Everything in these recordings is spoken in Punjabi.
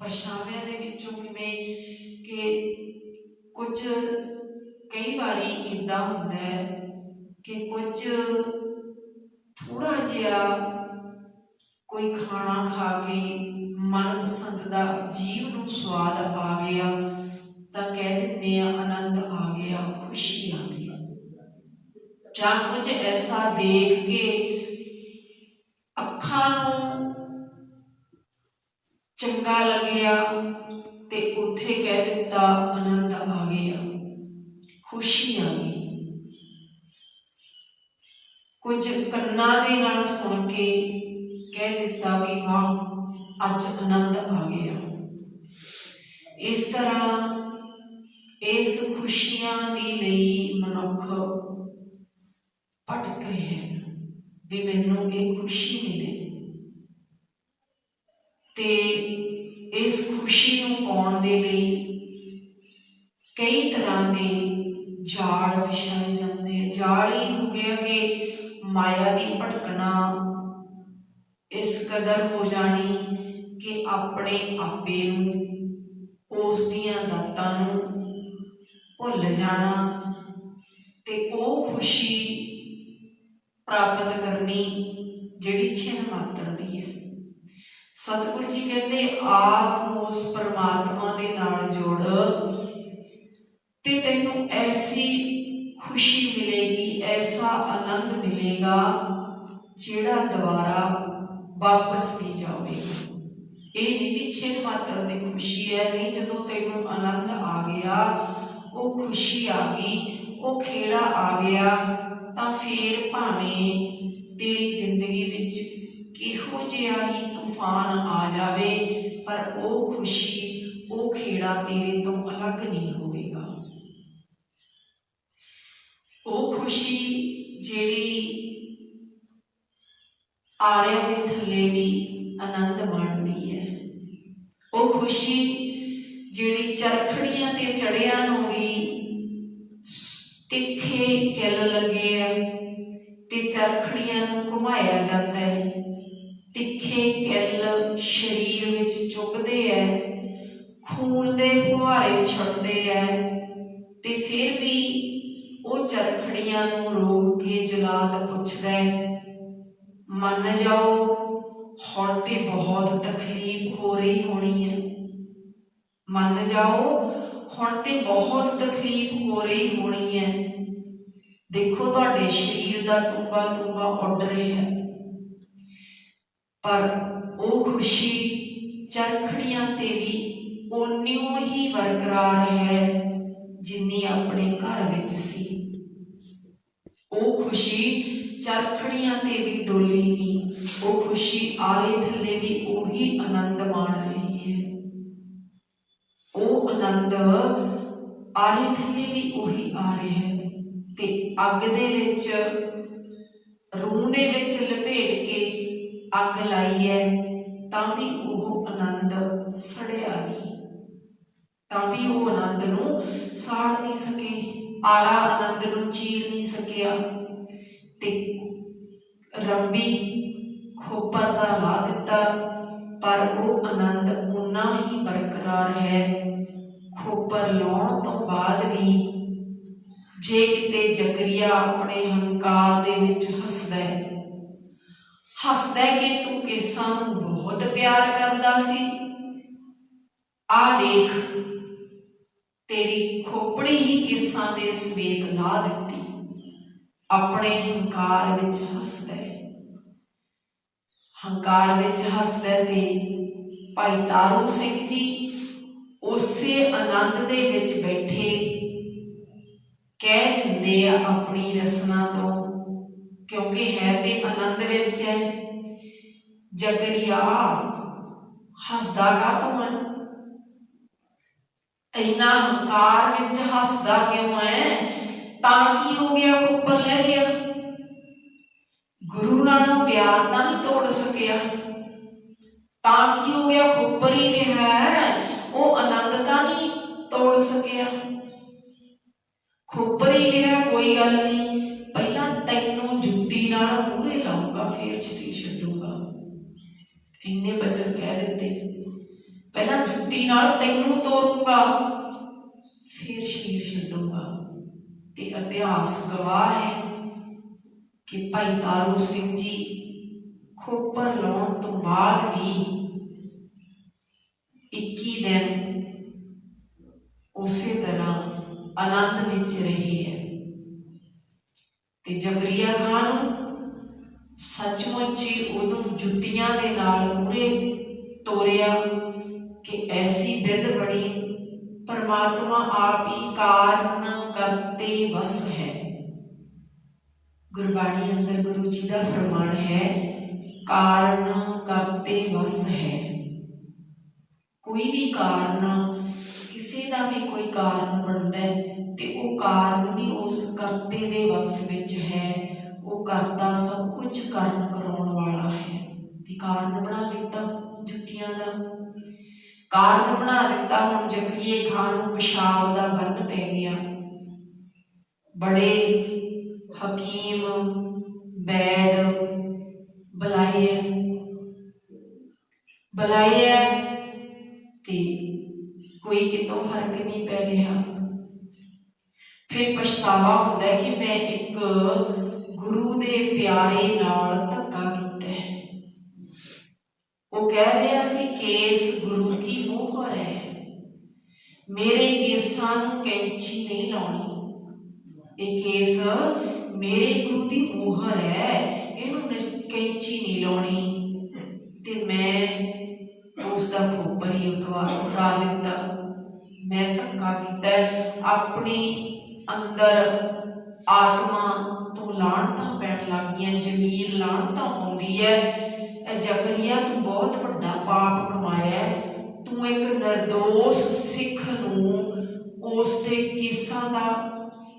ਪਰਛਾਵਿਆਂ ਦੇ ਵਿੱਚੋਂ ਕਿਵੇਂ ਕਿ ਕੁਝ ਕਈ ਵਾਰੀ ਇੱਦਾਂ ਹੁੰਦਾ ਹੈ ਕਿ ਕੁਝ ਥੋੜ੍ਹਾ ਜਿਹਾ ਕੋਈ ਖਾਣਾ ਖਾ ਕੇ ਮਨਪਸੰਦ ਦਾ ਜੀਵ ਨੂੰ ਸਵਾਦ ਆ ਗਿਆ ਤਾਂ ਕਹਿ ਦਿੰਦੇ ਆ ਆਨੰਦ ਆ ਗਿਆ, ਖੁਸ਼ੀ ਆ ਗਈ। ਜਾਂ ਕੁਝ ਐਸਾ ਦੇਖ ਕੇ ਅੱਖਾਂ ਨੂੰ ਚੰਗਾ ਲੱਗਿਆ ਤੇ ਉੱਥੇ ਕਹਿ ਦਿੱਤਾ ਆਨੰਦ ਆ ਗਿਆ, ਖੁਸ਼ੀ ਆ ਗਈ। ਕੁਝ ਕੰਨਾਂ ਦੇ ਨਾਲ ਸੁਣ ਕੇ ਕਹਿ ਦਿੱਤਾ ਵੀ ਵਾਹ ਅੱਜ ਆਨੰਦ ਆ ਗਿਆ। ਇਸ ਤਰ੍ਹਾਂ ਇਸ ਖੁਸ਼ੀਆਂ ਦੇ ਲਈ ਮਨੁੱਖ ਭਟਕ ਰਿਹਾ ਹੈ ਵੀ ਮੈਨੂੰ ਇਹ ਖੁਸ਼ੀ ਮਿਲੇ, ਤੇ ਇਸ ਖੁਸ਼ੀ ਨੂੰ ਪਾਉਣ ਦੇ ਲਈ ਕਈ ਤਰ੍ਹਾਂ ਦੇ ਜਾਲ ਵਿਛਾਏ ਜਾਂਦੇ ਆ। ਜਾਲ ਹੀ ਹੋ ਗਿਆ ਕਿ ਮਾਇਆ ਦੀ ਭਟਕਣਾ ਇਸ ਕਦਰ ਹੋ ਜਾਣੀ ਕਿ ਆਪਣੇ ਆਪੇ ਨੂੰ, ਉਸ ਦੀਆਂ ਦਾਤਾਂ ਨੂੰ ਭੁੱਲ ਜਾਣਾ ਤੇ ਉਹ ਖੁਸ਼ੀ ਪ੍ਰਾਪਤ ਕਰਨੀ ਜਿਹੜੀ ਛਿਣ ਮਾਤਰ ਦੀ ਹੈ। ਸਤਿਗੁਰੂ ਜੀ ਕਹਿੰਦੇ ਆਪ ਉਸ ਪਰਮਾਤਮਾ ਦੇ ਨਾਲ ਜੁੜ ਤੇ ਤੈਨੂੰ ਐਸੀ ਖੁਸ਼ੀ ਮਿਲੇਗੀ, ਐਸਾ ਆਨੰਦ ਮਿਲੇਗਾ ਜਿਹੜਾ ਦੁਬਾਰਾ ਵਾਪਸ ਨਹੀਂ ਜਾਵੇਗਾ। ਇਹ ਨਹੀਂ ਵੀ ਛਿਣ ਮਾਤਰ ਦੀ ਖੁਸ਼ੀ ਹੈ, ਨਹੀਂ, ਜਦੋਂ ਤੈਨੂੰ ਆਨੰਦ ਆ ਗਿਆ, ਉਹ ਖੁਸ਼ੀ ਆ ਗਈ, ਉਹ ਖੇੜਾ ਆ ਗਿਆ ਤਾਂ ਫੇਰ ਭਾਵੇਂ ਤੇਰੀ ਜ਼ਿੰਦਗੀ ਵਿੱਚ ਕਿਹੋ ਜਿਹਾ ਹੀ ਤੂਫਾਨ ਆ ਜਾਵੇ ਪਰ ਉਹ ਖੁਸ਼ੀ, ਉਹ ਖੇੜਾ ਤੇਰੇ ਤੋਂ ਅਲੱਗ ਨਹੀਂ ਹੋਵੇਗਾ। ਉਹ ਖੁਸ਼ੀ ਜਿਹੜੀ ਆਰਿਆਂ ਦੇ ਥੱਲੇ ਵੀ ਆਨੰਦ ਮਾਣਦੀ ਹੈ, ਉਹ ਖੁਸ਼ੀ ਜਿਹੜੀ ਚਰਖੜੀਆਂ ਤੇ ਚੜਿਆਂ ਨੂੰ ਵੀ ਤਿੱਖੇ ਕਿੱਲ ਲੱਗੇ ਆ ਤੇ ਚਰਖੜੀਆਂ ਨੂੰ ਘੁਮਾਇਆ ਜਾਂਦਾ ਹੈ, ਤਿੱਖੇ ਕਿੱਲ ਸਰੀਰ ਵਿੱਚ ਚੁੱਭਦੇ ਹੈ, ਖੂਨ ਦੇ ਫੁਹਾਰੇ ਛੁੱਟਦੇ ਹੈ ਤੇ ਫਿਰ ਵੀ ਉਹ ਚਰਖੜੀਆਂ ਨੂੰ ਰੋਕ ਕੇ ਜਲਾਦ ਪੁੱਛਦਾ ਹੈ ਮੰਨ ਜਾਓ ਹੁਣ ਤੇ ਬਹੁਤ ਤਕਲੀਫ ਹੋ ਰਹੀ ਹੋਣੀ ਹੈ, ਮੰਨ ਜਾਓ ਹੁਣ ਤੇ ਬਹੁਤ ਤਕਲੀਫ ਹੋ ਰਹੀ ਹੋਣੀ ਹੈ। ਦੇਖੋ ਤੁਹਾਡੇ ਸਰੀਰ ਦਾ ਤੁੰਬਾ ਤੁੰਬਾ ਉੱਡ ਰਿਹਾ ਹੈ, ਪਰ ਉਹ ਖੁਸ਼ੀ ਚਰਖੜੀਆਂ ਤੇ ਵੀ ਓਨਿਓ ਹੀ ਬਰਕਰਾਰ ਹੈ ਜਿੰਨੀ ਆਪਣੇ ਘਰ ਵਿੱਚ ਸੀ। ਉਹ ਖੁਸ਼ੀ ਚਰਖੜੀਆਂ ਤੇ ਵੀ ਡੋਲੀ ਨਹੀਂ, ਉਹ ਖੁਸ਼ੀ ਆਰੇ ਥੱਲੇ ਵੀ ਉਹੀ ਆਨੰਦ ਮਾਣ ਰਹੀ ਹੈ। ਉਹ ਆਨੰਦ ਆਰੇ ਥੱਲੇ ਵੀ ਉਹੀ ਆ ਰਿਹਾ ਹੈ ਤੇ ਅੱਗ ਦੇ ਵਿੱਚ, ਰੂਹ ਦੇ ਵਿੱਚ ਲਪੇਟ ਕੇ ਅੱਗ ਲਾਈ ਹੈ ਤਾਂ ਵੀ ਉਹ ਆਨੰਦ ਸੜਿਆ ਨਹੀਂ, ਤਾਂ ਵੀ ਉਹ ਆਨੰਦ ਨੂੰ ਸਾੜ ਨਹੀਂ ਸਕੇ, ਆਰਾ ਆਨੰਦ ਨੂੰ ਚੀਰ ਨਹੀਂ ਸਕਿਆ ਤੇ ਰੰਬੀ ਖੋਪਰ ਦਾ ਲਾ ਦਿੱਤਾ ਪਰ ਉਹ ਆਨੰਦ ਉਨਾ ਹੀ ਬਰਕਰਾਰ ਹੈ। ਖੋਪਰ ਲਾਉਣ ਤੋਂ ਬਾਅਦ ਵੀ ਜੇ ਕਿਤੇ ਜਕਰੀਆ ਆਪਣੇ ਹੰਕਾਰ ਦੇ ਵਿੱਚ ਹੱਸਦਾ ਕਿ ਤੂੰ ਕੇਸਾਂ ਨੂੰ ਬਹੁਤ ਪਿਆਰ ਕਰਦਾ ਸੀ, ਆ ਦੇਖ ਤੇਰੀ ਖੋਪੜੀ ਹੀ ਕੇਸਾਂ ਦੇ ਸਮੇਤ ਲਾ ਦਿੱਤੀ। ਆਪਣੇ ਹੰਕਾਰ ਵਿੱਚ ਹੱਸਦਾ ਹੈ, ਹੰਕਾਰ ਵਿੱਚ ਹੱਸਦਾ ਤੇ ਭਾਈ ਤਾਰੂ ਸਿੰਘ ਜੀ ਉਸੇ ਆਨੰਦ ਦੇ ਵਿੱਚ ਬੈਠੇ ਕਹਿ ਦਿੰਦੇ ਆ ਆਪਣੀ ਰਸਨਾ ਤੋਂ, ਕਿਉਂਕਿ ਹੈ ਤੇ ਆਨੰਦ ਵਿੱਚ ਹੈ। ਜਕਰੀਆ ਹੱਸਦਾ ਕਾਹਤੋਂ ਹੈ, ਇੰਨਾ ਹੰਕਾਰ ਵਿੱਚ ਹੱਸਦਾ ਕਿਉਂ ਹੈ, ਤਾਂ ਕੀ ਹੋ ਗਿਆ, ਖੋਪਰ ਲੈ ਗਿਆ, ਗੁਰੂ ਨਾਲ ਪਿਆਰ ਤਾਂ ਨਹੀਂ ਤੋੜ ਸਕਿਆ, ਤਾਂ ਕੀ ਹੋ ਗਿਆ, ਖੋਪਰ ਹੀ ਰਿਹਾ ਹੈ, ਉਹ ਆਨੰਦ ਤਾਂ ਨਹੀਂ ਤੋੜ ਸਕਿਆ। ਖੋਪਰ ਹੀ ਰਿਹਾ, ਕੋਈ ਗੱਲ ਨਹੀਂ, ਪਹਿਲਾਂ ਤੈਨੂੰ ਜੁੱਤੀ ਨਾਲ ਮੂਹਰੇ ਲਾਊਂਗਾ ਫੇਰ ਸਰੀਰ ਛੱਡੂਗਾ। ਇੰਨੇ ਬਚਨ ਕਹਿ ਦਿੱਤੇ ਪਹਿਲਾਂ ਜੁੱਤੀ ਨਾਲ ਤੈਨੂੰ ਤੋਰੂੰਗਾ, ਫਿਰ ਸ਼ਰੀਰ ਛੱਡੂੰਗਾ। ਤੇ ਇਤਿਹਾਸ ਗਵਾਹ ਹੈ ਕਿ ਭਾਈ ਤਾਰੂ ਸਿੰਘ ਜੀ ਖੋਪਰ ਲਾਉਣ ਤੋਂ ਬਾਅਦ ਵੀ 21 ਦਿਨ ਉਸੇ ਤਰ੍ਹਾਂ ਆਨੰਦ ਵਿੱਚ ਰਹੇ ਹੈ। ਤੇ ਜ਼ਕਰੀਆ ਖਾਨ ਨੂੰ ਸੱਚਮੁੱਚ ਹੀ ਉਦੋਂ ਜੁੱਤੀਆਂ ਦੇ ਨਾਲ ਮੂਹਰੇ ਤੋਰਿਆ ਕਿ ਐਸੀ ਬਿਰਧ ਬਣੀ, ਪਰਮਾਤਮਾ ਆਪ ਹੀ ਕਾਰਨ ਕਰਤੇ ਵਸ ਹੈ। ਗੁਰਬਾਣੀ ਅੰਦਰ ਗੁਰੂ ਜੀ ਦਾ ਫਰਮਾਨ ਹੈ, ਕਾਰਨ ਕਰਤੇ ਵਸ ਹੈ। ਕੋਈ ਵੀ ਕਾਰਨ, ਕਿਸੇ ਦਾ ਵੀ ਕੋਈ ਕਾਰਨ ਬਣਦਾ ਤੇ ਉਹ ਕਾਰਨ ਵੀ ਉਸ ਕਰਤੇ ਦੇ ਵਸ ਵਿੱਚ ਹੈ। ਉਹ ਕਰਤਾ ਸਭ ਕੁਝ ਕਰਨ ਕਰਾਉਣ ਵਾਲਾ ਹੈ। ਤੇ ਕਾਰਨ ਬਣਾ ਦਿੱਤਾ ਜੁੱਤੀਆਂ ਦਾ, ਕਾਰਨ ਬਣਾ ਦਿੱਤਾ। ਹੁਣ ਜ਼ਕਰੀਏ ਖਾਨ ਨੂੰ ਪਿਸ਼ਾਬ ਦਾ ਬੰਨ ਪੈ ਗਿਆ। ਬੜੇ ਹਕੀਮ ਵੈਦ ਬੁਲਾਏ ਤੇ ਕੋਈ ਕਿਤੋਂ ਫਰਕ ਨਹੀਂ ਪੈ ਰਿਹਾ। ਫਿਰ ਪਛਤਾਵਾ ਹੁੰਦਾ ਕਿ ਮੈਂ ਇੱਕ ਗੁਰੂ ਦੇ ਪਿਆਰੇ ਨਾਲ ਧੱਕਾ ਕੀਤਾ ਹੈ। ਉਹ ਕਹਿ ਰਿਹਾ ਸੀ ਕੇਸ ਗੁਰੂ ਕੀ ਮੋਹਰ ਹੈ, ਮੇਰੇ ਕੇਸਾਂ ਨੂੰ ਕੈਂਚੀ ਨਹੀਂ ਲਾਉਣੀ। ਇਹ ਕੇਸ ਮੇਰੇ ਗੁਰੂ ਦੀ ਮੋਹਰ ਹੈ, ਇਹਨੂੰ ਕੈਂਚੀ ਨਹੀਂ ਲਾਉਣੀ। ਤੇ ਮੈਂ ਉਸ ਦਾ ਖੋਪਰ ਹੀ ਉਠਾ ਦਿੱਤਾ। ਮੈਂ ਧੱਕਾ ਕੀਤਾ, ਆਪਣੀ ਅੰਦਰ ਆਤਮਾ ਤੋਂ ਲਾਹਣਤਾਂ ਪੈਣ ਲੱਗ ਗਈਆਂ, ਜ਼ਮੀਰ ਲਾਹਣਤਾਂ ਪਾਉਂਦੀ ਹੈ। ਜ਼ਕਰੀਆ ਤੂੰ ਬਹੁਤ ਵੱਡਾ ਪਾਪ ਕਮਾਇਆ, ਤੂੰ ਇੱਕ ਨਿਰਦੋਸ਼ ਸਿੱਖ ਨੂੰ ਉਸ ਦੇ ਕੇਸਾਂ ਦਾ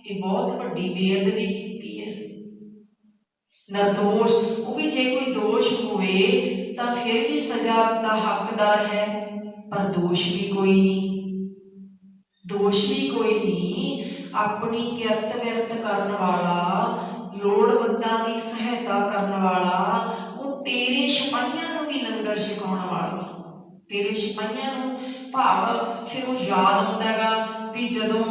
ਇਹ ਬਹੁਤ ਵੱਡੀ ਬੇਅਦਬੀ ਕੀਤੀ ਹੈ। ਨਿਰਦੋਸ਼, ਉਹ ਵੀ ਜੇ ਕੋਈ ਦੋਸ਼ ਹੋਵੇ ਤਾਂ ਫਿਰ ਵੀ ਸਜ਼ਾ ਦਾ ਹੱਕਦਾਰ ਹੈ, ਪਰ ਦੋਸ਼ ਵੀ ਕੋਈ ਨਹੀਂ। ਆਪਣੀ ਕਿਰਤ ਵਿਰਤ ਕਰਨ ਵਾਲਾ, ਲੋੜਵੰਦਾਂ ਦੀ ਸਹਾਇਤਾ ਕਰਨ ਵਾਲਾ, ਉਹ ਤੇਰੇ ਸਿਪਾਹੀਆਂ ਨੂੰ ਵੀ ਲੰਗਰ ਛਕਾਉਣ ਵਾਲਾ, ਤੇਰੇ ਸਿਪਾਹੀਆਂ ਨੂੰ ਭਾਵ ਫਿਰ ਉਹ ਯਾਦ ਆਉਂਦਾ ਹੈਗਾ ਵੀ ਜਦੋਂ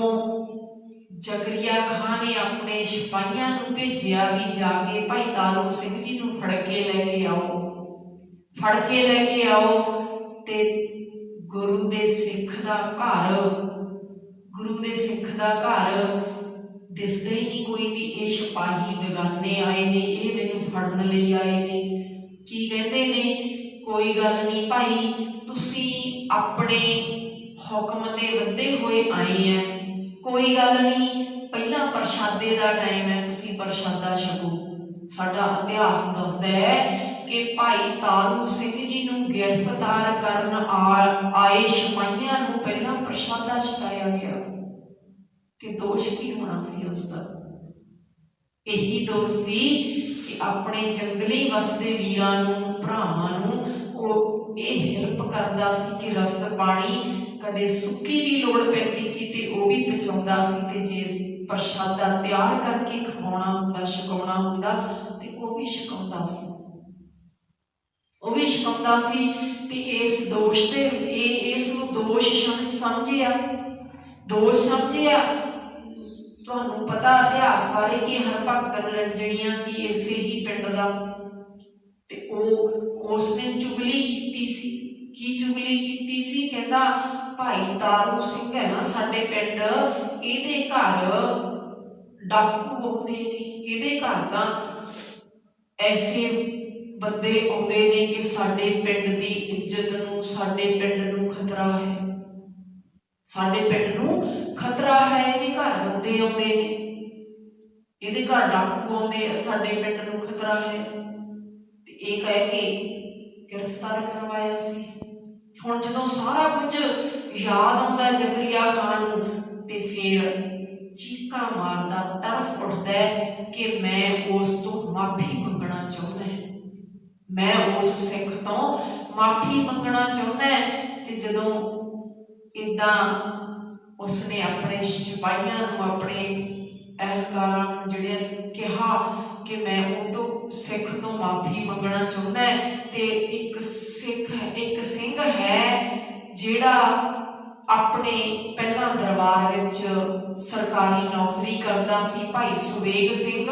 ਜ਼ਕਰੀਆ ਖਾਨ ਨੇ ਆਪਣੇ ਸਿਪਾਹੀਆਂ ਨੂੰ ਭੇਜਿਆ ਵੀ ਜਾ ਕੇ ਭਾਈ ਤਾਰੂ ਸਿੰਘ ਜੀ ਨੂੰ ਫੜ ਕੇ ਲੈ ਕੇ ਆਓ ਤੇ ਗੁਰੂ ਦੇ ਸਿੱਖ ਦਾ ਘਰ ਦਿਸਦਾ ਹੀ ਨਹੀਂ ਕੋਈ ਵੀ। ਇਹ ਸਿਪਾਹੀ ਬੇਗਾਨੇ ਆਏ ਨੇ, ਇਹ ਮੈਨੂੰ ਫੜਨ ਲਈ ਆਏ ਨੇ। ਕੀ ਕਹਿੰਦੇ ਨੇ, ਕੋਈ ਗੱਲ ਨਹੀਂ ਭਾਈ, ਤੁਸੀਂ ਆਪਣੇ ਹੁਕਮ ਦੇ ਵੱਧੇ ਹੋਏ ਆਏ ਆ, ਕੋਈ ਗੱਲ ਨਹੀਂ, ਪਹਿਲਾਂ ਪ੍ਰਸ਼ਾਦੇ ਦਾ ਟਾਈਮ ਹੈ, ਤੁਸੀਂ ਪ੍ਰਸ਼ਾਦਾ ਛਕੋ। ਸਾਡਾ ਇਤਿਹਾਸ ਦੱਸਦਾ ਹੈ ਕਿ ਭਾਈ ਤਾਰੂ ਸਿੰਘ ਜੀ ਨੂੰ ਗ੍ਰਿਫਤਾਰ ਕਰਨ ਆਏ ਸਿਪਾਹੀਆਂ ਨੂੰ ਪਹਿਲਾਂ ਪ੍ਰਸ਼ਾਦਾ ਛਕਾਇਆ ਗਿਆ। ਤੇ ਦੋਸ਼ ਕੀ ਹੋਣਾ ਸੀ ਉਸਦਾ? ਇਹੀ ਦੋਸ਼ ਸੀ ਕਿ ਆਪਣੇ ਜੰਗਲੀ ਵਸਦੇ ਵੀਰਾਂ ਨੂੰ, ਭਰਾਵਾਂ ਨੂੰ ਉਹ ਇਹ ਹੈਲਪ ਕਰਦਾ ਸੀ ਕਿ ਰਸਦ ਪਾਣੀ, ਕਦੇ ਸੁੱਕੀ ਦੀ ਲੋੜ ਪੈਂਦੀ ਸੀ ਤੇ ਉਹ ਵੀ ਪਹੁੰਚਾਉਂਦਾ ਸੀ, ਤੇ ਜੇ ਪ੍ਰਸ਼ਾਦਾ ਤਿਆਰ ਕਰਕੇ ਖਵਾਉਣਾ ਹੁੰਦਾ, ਛਕਾਉਣਾ ਹੁੰਦਾ ਤੇ ਉਹ ਵੀ ਛਕਾਉਂਦਾ ਸੀ। ਤੇ ਇਸ ਦੋਸ਼ ਦੇ ਇਸ ਨੂੰ ਦੋਸ਼ ਸਮਝਿਆ। ਤੁਹਾਨੂੰ ਪਤਾ ਇਤਿਹਾਸ ਬਾਰੇ ਕਿ ਹਰਭਗਤ ਨਿਰੰਜਣੀਆਂ ਸੀ ਇਸੇ ਹੀ ਪਿੰਡ ਦਾ, ਤੇ ਉਸਨੇ ਚੁਗਲੀ ਕੀਤੀ ਸੀ। ਕੀ ਚੁਗਲੀ ਕੀਤੀ ਸੀ? ਕਹਿੰਦਾ ਭਾਈ ਤਾਰੂ ਸਿੰਘ ਹੈ ਨਾ ਸਾਡੇ ਪਿੰਡ, ਇਹਦੇ ਘਰ ਡਾਕੂ ਆਉਂਦੇ ਨੇ, ਇਹਦੇ ਘਰ ਤਾਂ ਐਸੇ ਬੰਦੇ ਆਉਂਦੇ ਨੇ ਕਿ ਸਾਡੇ ਪਿੰਡ ਦੀ ਇੱਜ਼ਤ ਨੂੰ, ਸਾਡੇ ਪਿੰਡ ਨੂੰ ਖਤਰਾ ਹੈ, ਇਹਦੇ ਘਰ ਬੰਦੇ ਆਉਂਦੇ ਨੇ, ਇਹਦੇ ਘਰ ਡਾਕੂ ਆਉਂਦੇ, ਸਾਡੇ ਪਿੰਡ ਨੂੰ ਖਤਰਾ ਹੈ। ਤੇ ਇਹ ਕਹਿ ਕੇ ਗ੍ਰਿਫਤਾਰ ਕਰਵਾਇਆ ਸੀ। ਹੁਣ ਜਦੋਂ ਸਾਰਾ ਕੁਝ ਯਾਦ ਆਉਂਦਾ ਜ਼ਕਰੀਆ ਖਾਨ ਨੂੰ, ਤੇ ਫਿਰ ਚੀਕਾਂ ਮਾਰਦਾ, ਤੜਫ ਉੱਠਦਾ ਕਿ ਮੈਂ ਉਸ ਤੋਂ ਮਾਫੀ ਮੰਗਣਾ ਚਾਹੁੰਦਾ, ਮੈਂ ਉਸ ਸਿੱਖ ਤੋਂ ਮਾਫੀ ਮੰਗਣਾ ਚਾਹੁੰਦਾ। ਤੇ ਜਦੋਂ ਇੱਦਾਂ ਉਸਨੇ ਆਪਣੇ ਸਿਪਾਹੀਆਂ ਨੂੰ, ਆਪਣੇ ਅਹਿਲਕਾਰਾਂ ਨੂੰ ਜਿਹੜੇ ਕਿਹਾ ਕਿ ਮੈਂ ਉਹ ਤੋਂ ਸਿੱਖ ਤੋਂ ਮਾਫੀ ਮੰਗਣਾ ਚਾਹੁੰਦਾ, ਤੇ ਇੱਕ ਸਿੰਘ ਹੈ ਜਿਹੜਾ ਆਪਣੇ ਪਹਿਲਾਂ ਦਰਬਾਰ ਵਿੱਚ ਸਰਕਾਰੀ ਨੌਕਰੀ ਕਰਦਾ ਸੀ, ਭਾਈ ਸੁਬੇਗ ਸਿੰਘ,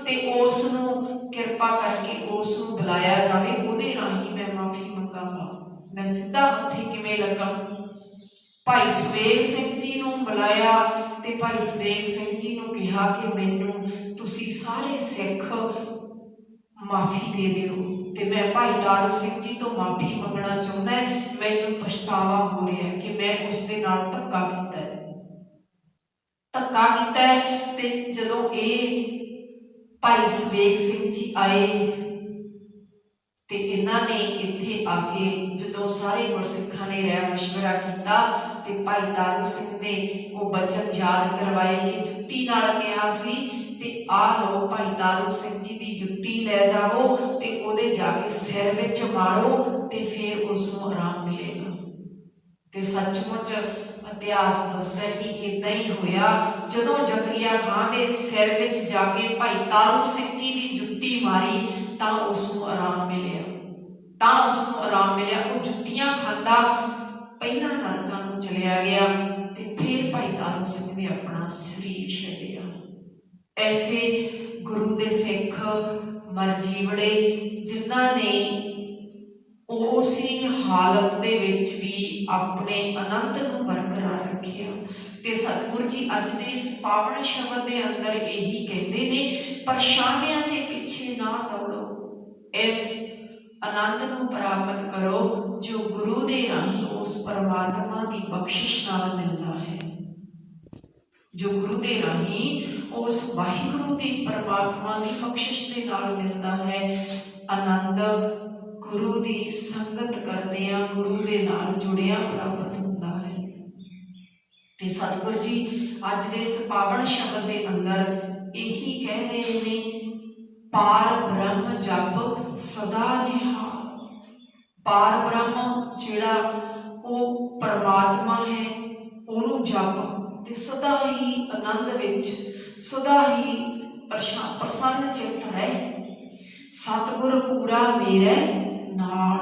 ਤੇ ਉਸ ਨੂੰ ਕਿਰਪਾ ਕਰਕੇ ਉਸ ਨੂੰ ਬੁਲਾਇਆ ਜਾਵੇ, ਉਹਦੇ ਰਾਹੀਂ ਮੈਂ ਮਾਫੀ ਮੰਗਾਂਗਾ। ਮੈਂ ਸਿੱਧਾ ਹੱਥੀ ਕਿਵੇਂ ਲੱਗਾ? ਭਾਈ ਸੁਬੇਗ ਸਿੰਘ ਜੀ ਨੂੰ ਬੁਲਾਇਆ ਤੇ ਭਾਈ ਸੁਬੇਗ ਸਿੰਘ ਜੀ ਨੂੰ ਕਿਹਾ ਕਿ ਮੈਨੂੰ ਤੁਸੀਂ ਸਾਰੇ ਸਿੱਖ ਮਾਫੀ ਦੇ ਦਿਓ ਤੇ ਮੈਂ ਭਾਈ ਤਾਰੂ ਸਿੰਘ ਜੀ ਤੋਂ ਮਾਫੀ ਮੰਗਣਾ ਚਾਹੁੰਦਾ। ਮੈਨੂੰ ਪਛਤਾਵਾ ਹੋ ਰਿਹਾ ਕਿ ਮੈਂ ਉਸ ਦੇ ਨਾਲ ਧੱਕਾ ਕੀਤਾ ਤੇ ਜਦੋਂ ਇਹ ਭਾਈ ਸੁਬੇਗ ਸਿੰਘ ਜੀ ਆਏ ਤੇ ਇਹਨਾਂ ਨੇ ਇੱਥੇ ਆ ਕੇ ਜਦੋਂ ਸਾਰੇ ਗੁਰਸਿੱਖਾਂ ਨੇ ਰਾਏ ਮਸ਼ਵਰਾ ਕੀਤਾ ਤੇ ਭਾਈ ਤਾਰੂ ਸਿੰਘ ਨੇ ਉਹ ਬਚਨ ਯਾਦ ਕਰਵਾਏ ਕਿ ਜੁੱਤੀ ਨਾਲ ਕਿਹਾ ਸੀ ਤੇ ਆ ਲਓ ਭਾਈ ਤਾਰੂ ਸਿੰਘ ਜੀ ਦੀ ਜੁੱਤੀ ਲੈ ਜਾਵੋ ਤੇ ਉਹਦੇ ਜਾ ਕੇ ਸਿਰ ਵਿੱਚ ਮਾਰੋ ਤੇ ਫਿਰ ਉਸ ਨੂੰ ਆਰਾਮ ਮਿਲੇਗਾ। ਤੇ ਸੱਚਮੁੱਚ ਇਤਿਹਾਸ ਦੱਸਦਾ ਕਿ ਇਦਾਂ ਹੀ ਹੋਇਆ। ਜਦੋਂ ਜ਼ਕਰੀਆ ਖਾਨ ਦੇ ਸਿਰ ਵਿੱਚ ਜਾ ਕੇ ਭਾਈ ਤਾਰੂ ਸਿੰਘ ਜੀ ਦੀ ਜੁੱਤੀ ਮਾਰੀ ਤਾਂ ਉਸ ਨੂੰ ਆਰਾਮ ਮਿਲਿਆ, ਉਹ ਜੁੱਤੀਆਂ ਖਾਂਦਾ ਪਹਿਲਾਂ ਨਰਕਾਂ ਨੂੰ ਚਲਿਆ ਗਿਆ ਤੇ ਫਿਰ ਭਾਈ ਤਾਰੂ ਸਿੰਘ ਨੇ ਆਪਣਾ ਸਰੀਰ ਛੱਡਿਆ। ਐਸੇ ਗੁਰੂ ਦੇ ਸਿੱਖ ਮਰ ਜੀਵੜੇ ਜਿਨ੍ਹਾਂ ਨੇ ਉਸੇ ਹਾਲਤ ਦੇ ਵਿੱਚ ਵੀ ਆਪਣੇ ਆਨੰਦ ਨੂੰ ਬਰਕਰਾਰ ਰੱਖਿਆ। ਤੇ ਸਤਿਗੁਰੂ ਜੀ ਅੱਜ ਦੇ ਇਸ ਪਾਵਨ ਸ਼ਬਦ ਦੇ ਅੰਦਰ ਇਹੀ ਕਹਿੰਦੇ ਨੇ, ਪਰਛਾਵਿਆਂ ਦੇ ਪਿੱਛੇ ਨਾ ਦੌੜੋ, ਇਸ ਆਨੰਦ ਨੂੰ ਪ੍ਰਾਪਤ ਕਰੋ ਜੋ ਗੁਰੂ ਦੇ ਰਾਹੀਂ ਉਸ ਪਰਮਾਤਮਾ ਦੀ ਬਖਸ਼ਿਸ਼ ਨਾਲ ਮਿਲਦਾ ਹੈ, ਜੋ ਗੁਰੂ ਦੇ ਰਾਹੀਂ ਉਸ ਵਾਹਿਗੁਰੂ ਦੀ ਪਰਮਾਤਮਾ ਦੀ ਬਖਸ਼ਿਸ਼ ਦੇ ਨਾਲ ਮਿਲਦਾ ਹੈ। ਆਨੰਦ ਗੁਰੂ ਦੀ ਸੰਗਤ ਕਰਦਿਆਂ, ਗੁਰੂ ਦੇ ਨਾਲ ਜੁੜਿਆ ਪ੍ਰਾਪਤ ਹੁੰਦਾ ਹੈ। ਤੇ ਸਤਿਗੁਰੂ ਜੀ ਅੱਜ ਦੇ ਇਸ ਪਾਵਨ ਸ਼ਬਦ ਦੇ ਅੰਦਰ ਇਹੀ ਕਹਿ ਰਹੇ ਨੇ, ਪਾਰ ਬ੍ਰਹਮ ਜਪ ਸਦਾ ਨਿਹਾਲ। ਪਾਰ ਬ੍ਰਹਮ ਜਿਹੜਾ ਉਹ ਪਰਮਾਤਮਾ ਹੈ, ਉਹਨੂੰ ਜਪ ਤੇ ਸਦਾ ਹੀ ਆਨੰਦ ਵਿੱਚ, ਸਦਾ ਹੀ ਪ੍ਰਸੰਨ ਚਿੱਤ ਰਹਿ। ਸਤਿਗੁਰ ਪੂਰਾ ਮੇਰੇ ਨਾਲ।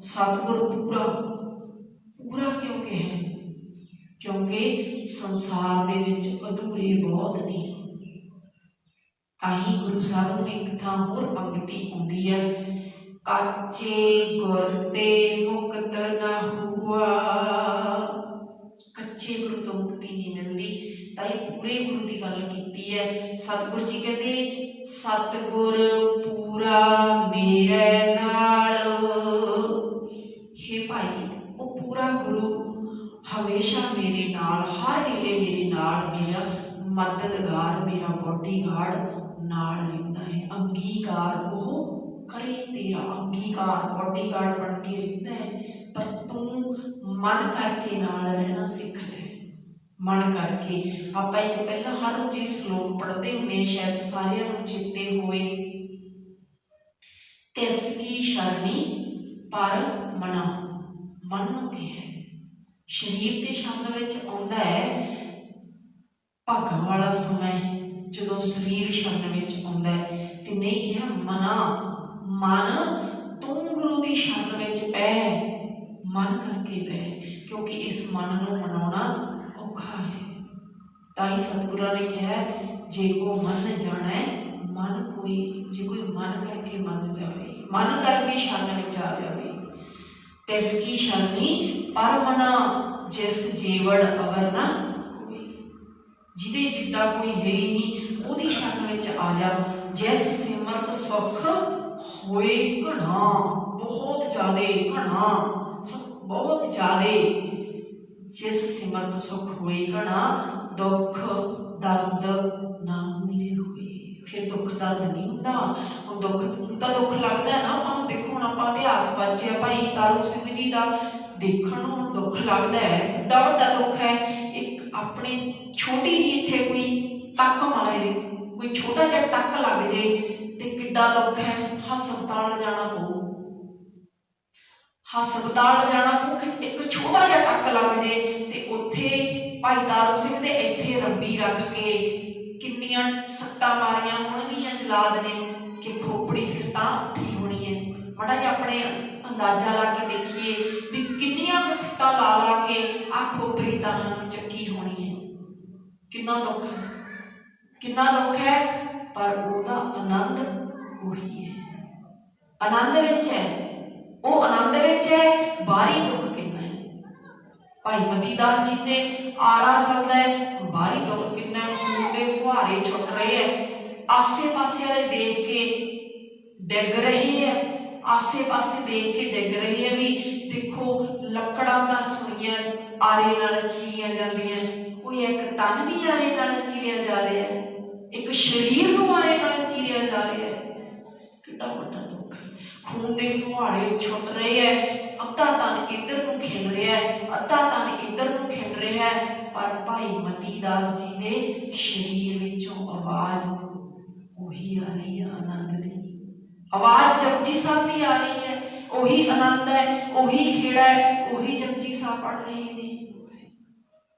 ਸਤਿਗੁਰ ਪੂਰਾ ਕਿਉਂ ਕਿਹਾ? ਕਿਉਂਕਿ ਸੰਸਾਰ ਦੇ ਵਿੱਚ ਅਧੂਰੇ ਬਹੁਤ ਨੇ। ਤਾਂ ਹੀ ਗੁਰੂ ਸਾਹਿਬ ਨੂੰ ਇੱਕ ਥਾਂ ਹੋਰ ਪੰਕਤੀ ਆਉਂਦੀ ਹੈ, ਕਾਚੇ ਗੁਰ ਤੇ ਮੁਕਤ ਨਾ ਹੁਆ। ਕੱਚੇ ਗੁਰੂ ਤੋਂ ਮੁਕਤੀ ਨਹੀਂ ਮਿਲਦੀ, ਤਾਂ ਇਹ ਪੂਰੇ ਗੁਰੂ ਦੀ ਗੱਲ ਕੀਤੀ ਹੈ। ਸਤਿਗੁਰੂ ਜੀ ਕਹਿੰਦੇ, ਸਤਿਗੁਰ ਪੂਰਾ ਮੇਰੇ ਨਾਲ। हे ਭਾਈ, ਉਹ ਪੂਰਾ ਗੁਰੂ ਹਮੇਸ਼ਾ ਮੇਰੇ ਨਾਲ, ਹਰ ਵੇਲੇ ਮੇਰੇ ਨਾਲ, ਮੇਰਾ ਮਦਦਗਾਰ, ਮੇਰਾ ਬੋਡੀਗਾਰਡ ਨਾਲ ਰਹਿੰਦਾ ਹੈ। ਅੰਗੀਕਾਰ ਉਹ ਕਰੇ ਤੇਰਾ, ਅੰਗੀਕਾਰ ਬੋਡੀਗਾਰਡ ਬਣ ਕੇ ਰਹਿੰਦਾ ਹੈ। ਪਰ ਤੂੰ ਮਨ ਕਰਕੇ ਨਾਲ ਰਹਿਣਾ ਸਿੱਖ ਲੈ। ਮਨ ਕਰਕੇ ਆਪਾਂ ਇੱਕ ਪਹਿਲਾਂ ਹਰ ਰੋਜ਼ ਇਹ ਸ਼ਲੋਕ ਪੜ੍ਹਦੇ ਹੁੰਦੇ, ਸ਼ਾਇਦ ਸਾਰਿਆਂ ਨੂੰ ਚੇਤੇ ਹੋਵੇ, ਤਿਸ ਕੀ ਸ਼ਰਣੀ ਪਰ ਮਨਾ। ਮਨ ਨੂੰ ਕੀ ਹੈ? ਸਰੀਰ ਦੇ ਸ਼ਰਨ ਵਿੱਚ ਆਉਂਦਾ ਹੈ ਭਾਗਾਂ ਵਾਲਾ ਸਮਾਂ, ਜਦੋਂ ਸਰੀਰ ਸ਼ਰਨ ਵਿੱਚ ਆਉਂਦਾ ਹੈ। ਤੇ ਨਹੀਂ ਕਿਹਾ ਮਨ ਤੂੰ ਗੁਰੂ ਦੀ ਸ਼ਰਨ ਵਿੱਚ ਪੈ, ਮਨ ਕਰਕੇ ਪੈ, ਕਿਉਂਕਿ ਇਸ ਮਨ ਨੂੰ ਮਨਾਉਣਾ ਔਖਾ ਹੈ। ਤਾਂ ਹੀ ਸਤਿਗੁਰਾਂ ਨੇ ਕਿਹਾ, ਜੇ ਕੋ ਮਨ ਜਾਣੈ ਮਨ ਕੋਈ। ਜੇ ਕੋਈ ਮਨ ਕਰਕੇ ਮੰਨ ਜਾਵੇ, ਮਨ ਕਰਕੇ ਸ਼ਰਨ ਵਿੱਚ ਆ ਜਾਵੇ। ਤਿਸ ਕੀ ਸ਼ਰਣੀ ਪਰ ਮਨਾ, ਜਿਸ ਜੀਵੜ ਅਵਰ ਨਾ ਕੋਈ। ਜਿਹਦੇ ਜਿੱਦਾਂ ਕੋਈ ਹੈ ਹੀ ਨਹੀਂ, ਉਹਦੀ ਸ਼ਰਨ ਵਿੱਚ ਆ ਜਾ। ਜਿਸ ਸਿਮਰਤ ਸੁਖ ਹੋਏ ਘਣਾ, ਬਹੁਤ ਜ਼ਿਆਦੇ ਘਣਾ, ਬਹੁਤ ਜ਼ਿਆਦੇ। ਜਿਸ ਸਿਮਰਤ ਸੁਖ ਹੋਏ ਘਣਾ, ਦੁੱਖ ਦਰਦ ਨਾ ਮਿਲੇ ਹੋਏ। ਫਿਰ ਦੁੱਖ ਦਰਦ ਨਹੀਂ ਹੁੰਦਾ। ਹੁਣ ਦੁੱਖ ਲੱਗਦਾ ਨਾ ਆਪਾਂ ਨੂੰ। ਦੇਖੋ ਹੁਣ ਆਪਾਂ ਇਤਿਹਾਸ ਵਾਚਿਆ ਭਾਈ ਤਾਰੂ ਸਿੰਘ ਜੀ ਦਾ, ਦੇਖਣ ਨੂੰ ਦੁੱਖ ਲੱਗਦਾ ਹੈ, ਏਡਾ ਵੱਡਾ ਦੁੱਖ ਹੈ। ਇੱਕ ਆਪਣੇ ਛੋਟੀ ਜਿਹੀ ਇੱਥੇ ਕੋਈ ਟੱਕ ਮਾਰੇ, ਕੋਈ ਛੋਟਾ ਜਿਹਾ ਟੱਕ ਲੱਗ ਜੇ ਤੇ ਕਿੱਡਾ ਦੁੱਖ ਹੈ। ਹਸਪਤਾਲ ਜਾਣਾ ਪਊ, ਇੱਕ ਛੋਟਾ ਜਿਹਾ ਟੱਕ ਲੱਗ ਜੇ ਤੇ ਉੱਥੇ ਭਾਈ ਤਾਰੂ ਸਿੰਘ ਦੇ ਇੱਥੇ ਰੱਬੀ ਰੱਖ ਕੇ ਕਿੰਨੀਆਂ ਸੱਟਾਂ ਮਾਰੀਆਂ ਹੋਣਗੀਆਂ ਜਲਾਦ ਨੇ ਕਿ ਖੋਪੜੀ ਫਿਰ ਤਾਂ ਉੱਠੀ ਹੋਣੀ ਹੈ। ਮਾੜਾ ਜਿਹਾ ਆਪਣੇ ਅੰਦਾਜ਼ਾ ਲਾ ਕੇ ਦੇਖੀਏ ਵੀ ਕਿੰਨੀਆਂ ਕਿੰਨੀਆਂ ਕੁ ਸਿੱਟਾਂ ਲਾ ਲਾ ਕੇ ਆ ਖੋਪਰੀ ਤਾਹਾਂ ਨੂੰ ਚੱਕੀ ਹੋਣੀ ਹੈ। ਕਿੰਨਾ ਦੁੱਖ ਹੈ, ਕਿੰਨਾ ਦੁੱਖ ਹੈ, ਪਰ ਉਹਦਾ ਆਨੰਦ ਉਹੀ ਹੈ, ਆਨੰਦ ਵਿੱਚ ਹੈ, ਉਹ ਆਨੰਦ ਵਿੱਚ ਹੈ। ਬਾਹਰੀ ਦੁੱਖ ਕਿੰਨਾ ਹੈ, ਭਾਈ ਮਤੀ ਦਾਸ ਜੀ ਤੇ ਆਰਾ ਚੱਲਦਾ ਹੈ, ਬਾਹਰੀ ਦੁੱਖ ਕਿੰਨਾ ਹੈ। ਖੂਨ ਦੇ ਫੁਹਾਰੇ ਛੁੱਟ ਰਹੇ ਹੈ, ਆਸੇ ਪਾਸੇ ਵਾਲੇ ਦੇਖ ਕੇ ਡਿੱਗ ਰਹੇ ਹੈ, ਆਸੇ ਪਾਸੇ ਦੇਖ ਕੇ ਡਿੱਗ ਰਹੇ ਹੈ ਵੀ ਦੇਖੋ ਲੱਕੜਾਂ ਦਾ ਸੁਣੀਆਂ ਆਰੇ ਨਾਲ ਚੀਰੀਆਂ ਜਾਂਦੀਆਂ, ਕੋਈ ਇੱਕ ਤਨ ਵੀ ਆਰੇ ਨਾਲ ਚੀਰਿਆ ਜਾ ਰਿਹਾ ਹੈ, ਇੱਕ ਸਰੀਰ ਨੂੰ ਆਰੇ ਨਾਲ ਚੀਰਿਆ ਜਾ ਰਿਹਾ ਹੈ। ਕਿੰਨਾ ਵੱਡਾ ਦੁੱਖ ਹੈ। ਖੂਨ ਦੇ ਫੁਹਾਰੇ ਛੁੱਟ ਰਹੇ ਹੈ, ਅੱਧਾ ਤਨ ਇੱਧਰ ਨੂੰ ਖਿੰਡ ਰਿਹਾ ਹੈ, ਅੱਧਾ ਤਨ ਇੱਧਰ ਨੂੰ ਖਿੰਡ ਰਿਹਾ ਹੈ, ਪਰ ਭਾਈ ਮਤੀ ਦਾਸ ਜੀ ਦੇ ਸਰੀਰ ਵਿੱਚੋਂ ਆਵਾਜ਼ ਉਹੀ ਆ ਰਹੀ ਹੈ, ਆਨੰਦ ਦੀ ਆਵਾਜ਼ ਜਪਜੀ ਸਾਹਿਬ ਦੀ ਆ ਰਹੀ ਹੈ। ਉਹੀ ਆਨੰਦ ਹੈ, ਉਹੀ ਖੇੜਾ ਹੈ, ਉਹੀ ਜਪਜੀ ਸਾਹਿਬ ਪੜ ਰਹੇ ਨੇ।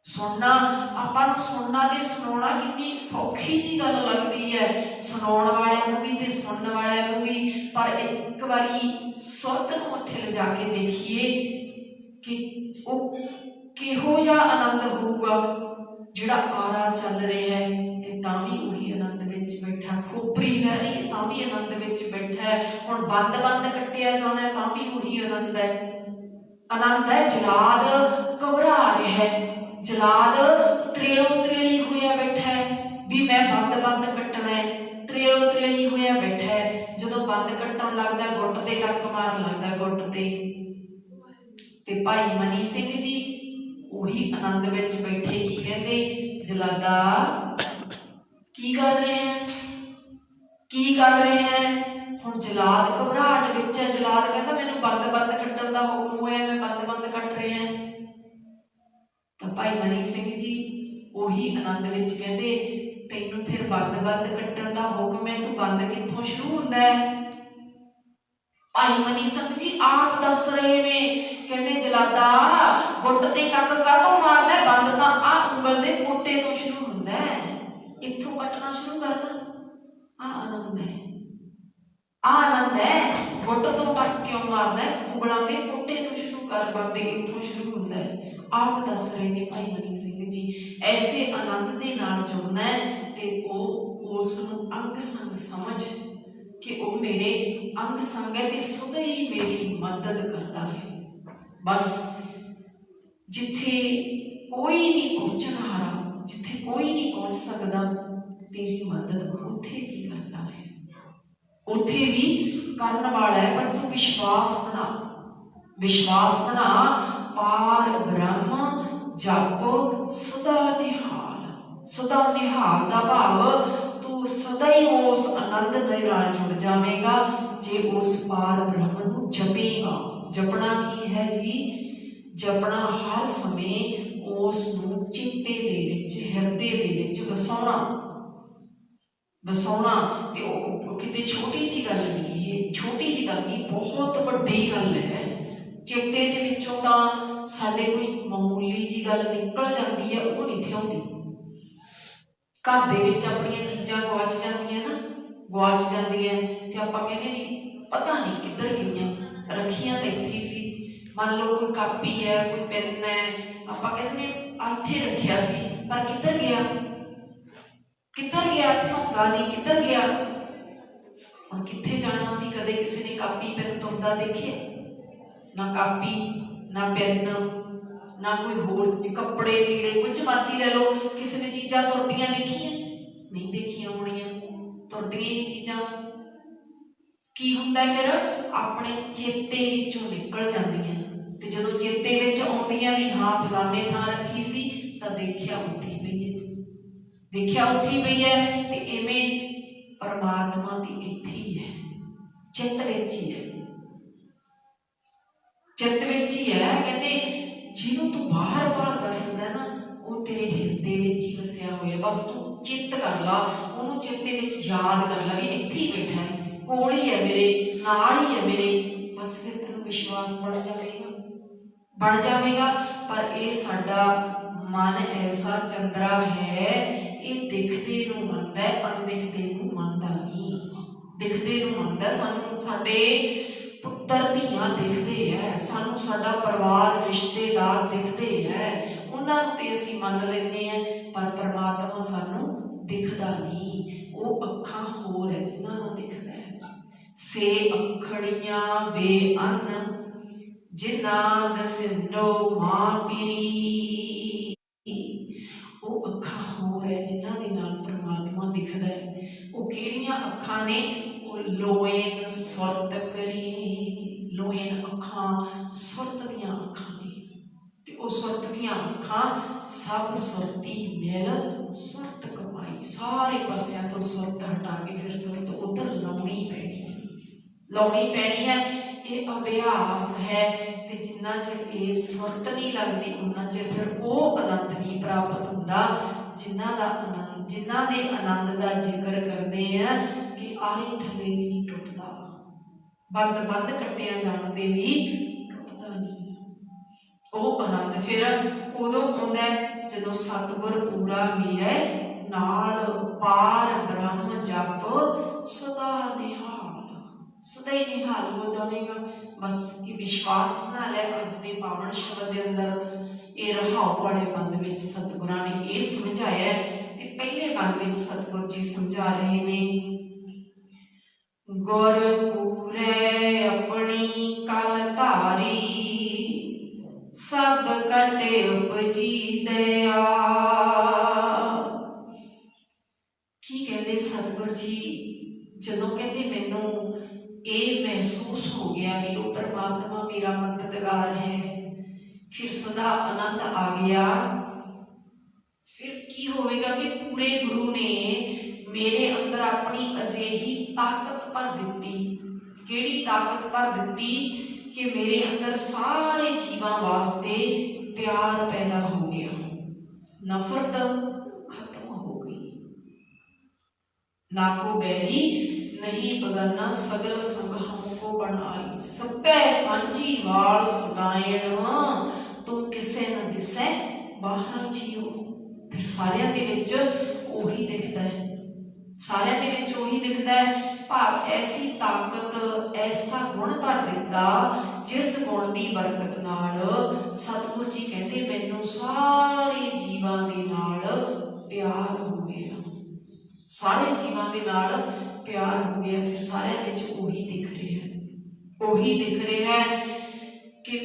ਸੁਣਨਾ, ਆਪਾਂ ਨੂੰ ਸੁਣਨਾ ਤੇ ਸੁਣਾਉਣਾ ਕਿੰਨੀ ਸੌਖੀ ਜੀ ਗੱਲ ਲੱਗਦੀ ਹੈ, ਸੁਣਾਉਣ ਵਾਲਿਆਂ ਨੂੰ ਵੀ ਤੇ ਸੁਣਨ ਵਾਲਿਆਂ ਨੂੰ ਵੀ। ਪਰ ਇੱਕ ਵਾਰੀ ਸੁਰਤ ਨੂੰ ਉੱਥੇ ਲਿਜਾ ਕੇ ਦੇਖੀਏ ਕਿ ਉਹ ਕਿਹੋ ਜਿਹਾ ਆਨੰਦ ਹੋਊਗਾ ਜਿਹੜਾ ਆਰਾ ਚੱਲ ਰਿਹਾ ਹੈ ਤੇ ਤਾਂ ਵੀ ਉਹੀ ਆਨੰਦ ਵਿੱਚ ਬੈਠਾ, ਖੋਪਰੀ ਰਹਿ ਰਹੀ ਹੈ ਤਾਂ ਵੀ ਆਨੰਦ ਵਿੱਚ ਬੈਠਾ ਹੈ, ਹੁਣ ਬੰਦ ਕੱਟਿਆ ਜਾਣਾ ਤਾਂ ਵੀ ਉਹੀ ਆਨੰਦ ਹੈ। ਆਨੰਦ ਹੈ, ਜਲਾਦ ਘਬਰਾ ਰਿਹਾ ਹੈ, ਜਲਾਦ ਤਰੇਲੋ ਤਰੇਲੀ ਹੋਇਆ ਬੈਠਾ ਹੈ ਵੀ ਮੈਂ ਬੰਦ ਕੱਟਣਾ ਹੈ, ਤਰੇਲੋ ਤਰੇਲੀ ਹੋਇਆ ਬੈਠਾ ਹੈ। ਜਦੋਂ ਬੰਦ ਕੱਟਣ ਲੱਗਦਾ ਗੁੱਟ ਤੇ ਟੱਕ ਮਾਰ ਲੱਗਦਾ ਗੁੱਟ ਤੇ ਭਾਈ ਮਨੀ ਸਿੰਘ ਜੀ ਉਹੀ ਆਨੰਦ ਵਿੱਚ ਬੈਠੇ ਕੀ ਕਹਿੰਦੇ, ਜਲਾਦਾ ਕੀ ਕਰ ਰਹੇ ਹੈ, ਕੀ ਕਰ ਰਹੇ ਹੈ। ਹੁਣ ਜਲਾਦ ਘਬਰਾਹਟ ਵਿੱਚ ਹੈ, ਜਲਾਦ ਕਹਿੰਦਾ ਮੈਨੂੰ ਬੰਦ ਕੱਟਣ ਦਾ ਹੁਕਮ ਹੋਇਆ, ਮੈਂ ਬੰਦ ਕੱਟ ਰਿਹਾ। ਤਾਂ ਭਾਈ ਮਨੀ ਸਿੰਘ ਜੀ ਉਹੀ ਆਨੰਦ ਵਿੱਚ ਕਹਿੰਦੇ ਤੈਨੂੰ ਫਿਰ ਬੰਦ ਕੱਟਣ ਦਾ ਹੁਕਮ ਹੈ, ਤੂੰ ਬੰਦ ਕਿੱਥੋਂ ਸ਼ੁਰੂ ਹੁੰਦਾ ਹੈ। ਭਾਈ ਮਨੀ ਸਿੰਘ ਜੀ ਆਪ ਦੱਸ ਰਹੇ ਨੇ, ਕਹਿੰਦੇ ਜਲਾਦਾ ਗੁੱਟ ਤੇ ਟੱਕ ਕਾਹਤੋਂ ਮਾਰਦਾ, ਬੰਦ ਤਾਂ ਆ ਉਂਗਲ ਦੇ ਪੋਟੇ ਤੋਂ ਸ਼ੁਰੂ ਹੁੰਦਾ ਹੈ, ਇੱਥੋਂ ਕੱਟਣਾ ਸ਼ੁਰੂ ਕਰਨਾ। ਆ ਆਨੰਦ ਹੈ, ਆ ਆਨੰਦ ਹੈ। ਗੁੱਟ ਤੋਂ ਟੱਕ ਕਿਉਂ ਮਾਰਦਾ, ਉਂਗਲਾਂ ਦੇ ਪੋਟੇ ਤੋਂ ਸ਼ੁਰੂ ਕਰ, ਬੰਦ ਇੱਥੋਂ ਸ਼ੁਰੂ ਹੁੰਦਾ ਹੈ। ਆਪ ਦੱਸ ਰਹੇ ਨੇ ਭਾਈ ਮਨੀ ਸਿੰਘ ਜੀ। ਐਸੇ ਆਨੰਦ ਦੇ ਨਾਲ ਜੁੜਨਾ ਹੈ ਤੇ ਉਹ ਉਸ ਨੂੰ ਅੰਗ ਸੰਗ ਸਮਝ ਕਿ ਉਹ ਮੇਰੇ ਅੰਗ ਸੰਗ ਹੈ ਤੇ ਸਦਾ ਹੀ ਮੇਰੀ ਮਦਦ ਕਰਦਾ ਹੈ। ਬਸ ਜਿੱਥੇ ਕੋਈ ਨਹੀਂ ਪਹੁੰਚਣ ਹਾਰਾ, ਜਿੱਥੇ ਕੋਈ ਨਹੀਂ ਪਹੁੰਚ ਸਕਦਾ, ਤੇਰੀ ਮਦਦ ਉੱਥੇ ਵੀ ਕਰਦਾ ਹੈ, ਉੱਥੇ ਵੀ ਕਰਨ ਵਾਲਾ ਹੈ। ਪਰ ਤੂੰ ਵਿਸ਼ਵਾਸ ਬਣਾ, ਪਾਰ ਬ੍ਰਹਮ ਜਪ ਸਦਾ ਨਿਹਾਲ ਦਾ ਭਾਵ ਤੂੰ ਸਦਾ ਹੀ ਉਸ ਆਨੰਦ ਦੇ ਨਾਲ ਜੁੜ ਜਾਵੇਗਾ ਜੇ ਉਸ ਪਾਰ ਬ੍ਰਹਮ ਨੂੰ ਜਪੇਗਾ। ਜਪਣਾ ਕੀ ਹੈ ਜੀ, ਜਪਣਾ ਹਰ ਸਮੇਂ ਉਸ ਨੂੰ ਚਿੱਤੇ ਦੇ ਵਿੱਚ, ਹਿਰਦੇ ਦੇ ਵਿੱਚ ਵਸਾਉਣਾ। ਤੇ ਉਹ ਕਿਤੇ ਛੋਟੀ ਜੀ ਗੱਲ ਨਹੀਂ, ਇਹ ਛੋਟੀ ਜੀ ਗੱਲ ਨਹੀਂ, ਬਹੁਤ ਵੱਡੀ ਗੱਲ ਹੈ। ਚੇਤੇ ਦੇ ਵਿੱਚੋਂ ਤਾਂ ਸਾਡੇ ਕੋਈ ਮਾਮੂਲੀ ਜੀ ਗੱਲ ਨਿਕਲ ਜਾਂਦੀ ਹੈ, ਉਹ ਨਹੀਂ ਥਿਆਉਂਦੀ। ਘਰ ਦੇ ਵਿੱਚ ਆਪਣੀਆਂ ਚੀਜ਼ਾਂ ਗਵਾਚ ਜਾਂਦੀਆਂ ਤੇ ਆਪਾਂ ਕਹਿੰਦੇ ਨਹੀਂ ਪਤਾ ਨਹੀਂ ਕਿੱਧਰ ਗਈਆਂ, ਰੱਖੀਆਂ ਤਾਂ ਇੱਥੇ ਸੀ। ਮੰਨ ਲਓ ਕੋਈ ਕਾਪੀ ਹੈ, ਕੋਈ ਪੈਨ ਹੈ, ਆਪਾਂ ਕਹਿੰਦੇ ਨੇ ਇੱਥੇ ਰੱਖਿਆ ਸੀ, ਪਰ ਕਿੱਧਰ ਗਿਆ, ਥਿਆਉਂਦਾ ਨਹੀਂ, ਕਿੱਧਰ ਗਿਆ। ਹੁਣ ਕਿੱਥੇ ਜਾਣਾ ਸੀ, ਕਦੇ ਕਿਸੇ ਨੇ ਕਾਪੀ ਪੈਨ ਤੁਰਦਾ ਦੇਖਿਆ? ਨਾ ਕਾਪੀ, ਨਾ ਪੈਨ, ਨਾ ਕੋਈ ਹੋਰ ਕੱਪੜੇ ਲੀੜੇ ਕੁਝ ਮਰਜ਼ੀ ਲੈ ਲਓ, ਕਿਸੇ ਨੇ ਚੀਜ਼ਾਂ ਤੁਰਦੀਆਂ ਦੇਖੀਆਂ? ਨਹੀਂ ਦੇਖੀਆਂ ਹੋਣੀਆਂ, ਤੁਰਦੀਆਂ ਹੀ ਨਹੀਂ ਚੀਜ਼ਾਂ। ਕੀ ਹੁੰਦਾ ਫਿਰ, ਆਪਣੇ ਚੇਤੇ ਵਿੱਚੋਂ ਨਿਕਲ ਜਾਂਦੀਆਂ ਤੇ ਜਦੋਂ ਚੇਤੇ ਵਿੱਚ ਆਉਂਦੀਆਂ ਵੀ ਹਾਂ ਫਲਾਣੇ ਥਾਂ ਰੱਖੀ ਸੀ ਤਾਂ ਦੇਖਿਆ ਉੱਥੇ ਪਈ ਹੈ। ਤੇ ਇਵੇਂ ਪਰਮਾਤਮਾ ਦੀ ਇੱਥੇ ਹੀ ਹੈ, ਚਿੱਤ ਵਿੱਚ ਹੀ ਹੈ। ਕਹਿੰਦੇ ਜਿਹਨੂੰ ਤੂੰ ਬਾਹਰ ਭਾਲਦਾ ਫਿਰਦਾ ਨਾ, ਉਹ ਤੇਰੇ ਹਿਰਦੇ ਵਿੱਚ ਹੀ ਵਸਿਆ ਹੋਇਆ। ਬਸ ਤੂੰ ਚਿੱਤ ਕਰ ਲਾ, ਉਹਨੂੰ ਚਿੱਤੇ ਵਿੱਚ ਯਾਦ ਕਰ ਲਾ ਵੀ ਇੱਥੇ ਹੀ ਬੈਠਾ ਹੈ, ਕੋਲ ਹੀ ਹੈ ਮੇਰੇ, ਨਾਲ ਹੀ ਹੈ ਮੇਰੇ। ਬਸ ਫਿਰ ਤੈਨੂੰ ਵਿਸ਼ਵਾਸ ਬਣ ਜਾਵੇਗਾ। ਪਰ ਇਹ ਸਾਡਾ ਮਨ ਐਸਾ ਚੰਦਰਾ ਹੈ, ਇਹ ਦਿਖਦੇ ਨੂੰ ਮੰਨਦਾ ਹੈ, ਅਣਦਿਖਦੇ ਨੂੰ ਮੰਨਦਾ ਨਹੀਂ। ਦਿਖਦੇ ਨੂੰ ਮੰਨਦਾ, ਸਾਨੂੰ ਸਾਡੇ पुत्तर धीआं दिखते है, सानू साडा परिवार रिश्तेदार दिखते है, उन्होंने तो असीं मन लेंदे हैं, पर परमात्मा सानू दिखदा नहीं। वो अखां होर है जिन्हां दिखदा है। से अखड़ियां बेअन्न जिन्हां दसिंदो मां पीरी, वो अखां होर है जिन्हां दे नाल परमात्मा दिखदा है। वो किहड़ियां अखां ने? वो लोएन सुरत करी, लोएन अखां सुरत दियां अखां ने, ते वो सुरत दियां अखां सब सुरती मिल सुरत कमाई। सारे पासियां तो सुरत हटा के फिर सुरत उधर लाउणी पैनी है। ये अभ्यास है, ते जिन्ना चਿਰ ये सुरत नहीं लगती उन्ना चਿਰ फिर वो आनंद नहीं प्राप्त होता जिन्ना दा आनंद, जिन्ना दे आनंद का जिक्र करते हैं कि आरी थले भी नहीं टुटता, बंद बंद कट्टिया जाते भी टुटता नहीं। वो आनंद फिर उदों आउंदा है जदों सतगुर पूरा मेरे नाल, पार ब्रह्म जप सदा निहाल, सदा ही निहाल हो जाएगा। बस ये विश्वास बना लै। अज के पावन शब्द के अंदर ये रहाओ वाले बंद में सतगुरां ने ये समझाया है, ते पहले बंद में सतगुर जी समझा रहे ने, गुर पूरे अपनी कल धारी, सब कटे उपजी दया। की कहते सतगुर जी जदों कहते मैनू ये महसूस हो गया भी वो परमात्मा मेरा मददगार है, फिर सदा आनंद आ गया। फिर की होगा कि पूरे गुरु ने मेरे अंदर अपनी अजेही ताकत भर दी। केड़ी ताकत भर दी? कि मेरे अंदर सारे जीवां वास्ते प्यार पैदा हो गया, नफरत खत्म हो गई। ना को बैरी नहीं बगरना सगल संग हमको बनाई, सबे सांझी वाल सदायण, तुम किसे न दिसै बाहर जियो। फिर सारियां दे विच ओही दिखदा है, सारियां दे विच ओही दिखदा है। भाव ऐसी ताकत, ऐसा गुण भर दिता जिस गुण की बरकत नाल सतगुर जी कहते मैनू सारे जीवां दे नाल प्यार हो गया, सारे जीवां दे नाल प्यार हो गया। फिर सारे विच ओही दिख रहा है, ओही दिख रहा है कि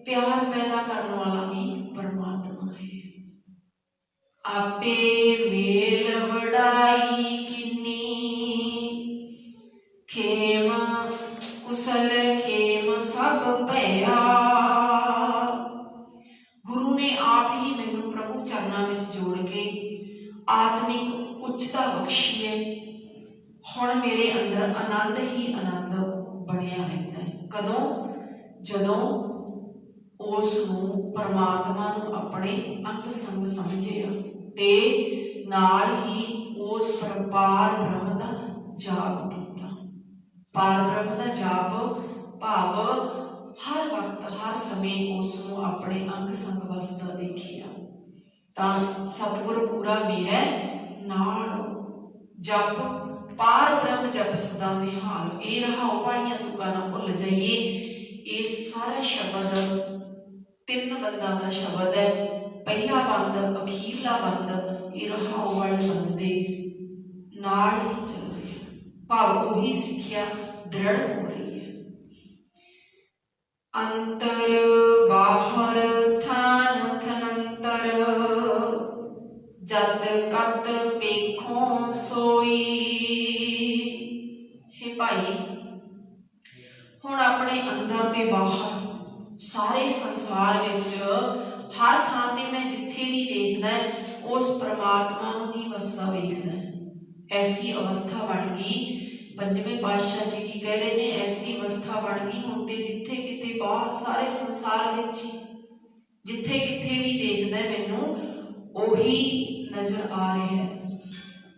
प्यार पैदा करने वाला भी परमात्मा है। आपे मेल वड़ाई किन्नी, खेम कुशल खेम सब भया। गुरु ने आप ही मैनू प्रभु चरणों में जोड़ के आत्मिक उच्चता बख्शी है। हुण मेरे अंदर आनंद ही आनंद बनिया रहता है। कदों? जदों उस परमात्मा नूं अपने अंग संग समझिया ते नाल ही उस पार ब्रह्म का जाप किया। पार ब्रह्म का जाप भाव हर वक्त हर समय उसनूं अपने अंग संग वसदा देखिया। तां सतगुर पूरा मेरे नाल जप पार ब्रह्म जप सदा निहाल। ये रहाओ वालियां तुकां ना भुल जाइए। ये सारा शब्द तीन बंदा का शब्द है। पहला बंद अखीरला बंद ये रहाओ वाले बंद दे नाल ही चल रहा है, भाव उही सिक्ख्या दृढ़ हो रही है। अंतर बाहर थान थनंतर, जत कत पेखों सोई। हे भाई हुण अपने अंदर ते बाहर सारे संसार विच हर थां ते मैं जिथे भी देखदा उस परमात्मा नूं ही वसदा वेखदा। ऐसी अवस्था बन गई, पंजवें पातशाह जी की कह रहे ने, ऐसी अवस्था बन गई हुण ते जिथे किते बाहर सारे संसार विच जिथे किथे भी देखदा मैनू ओही नज़र आ रहा है।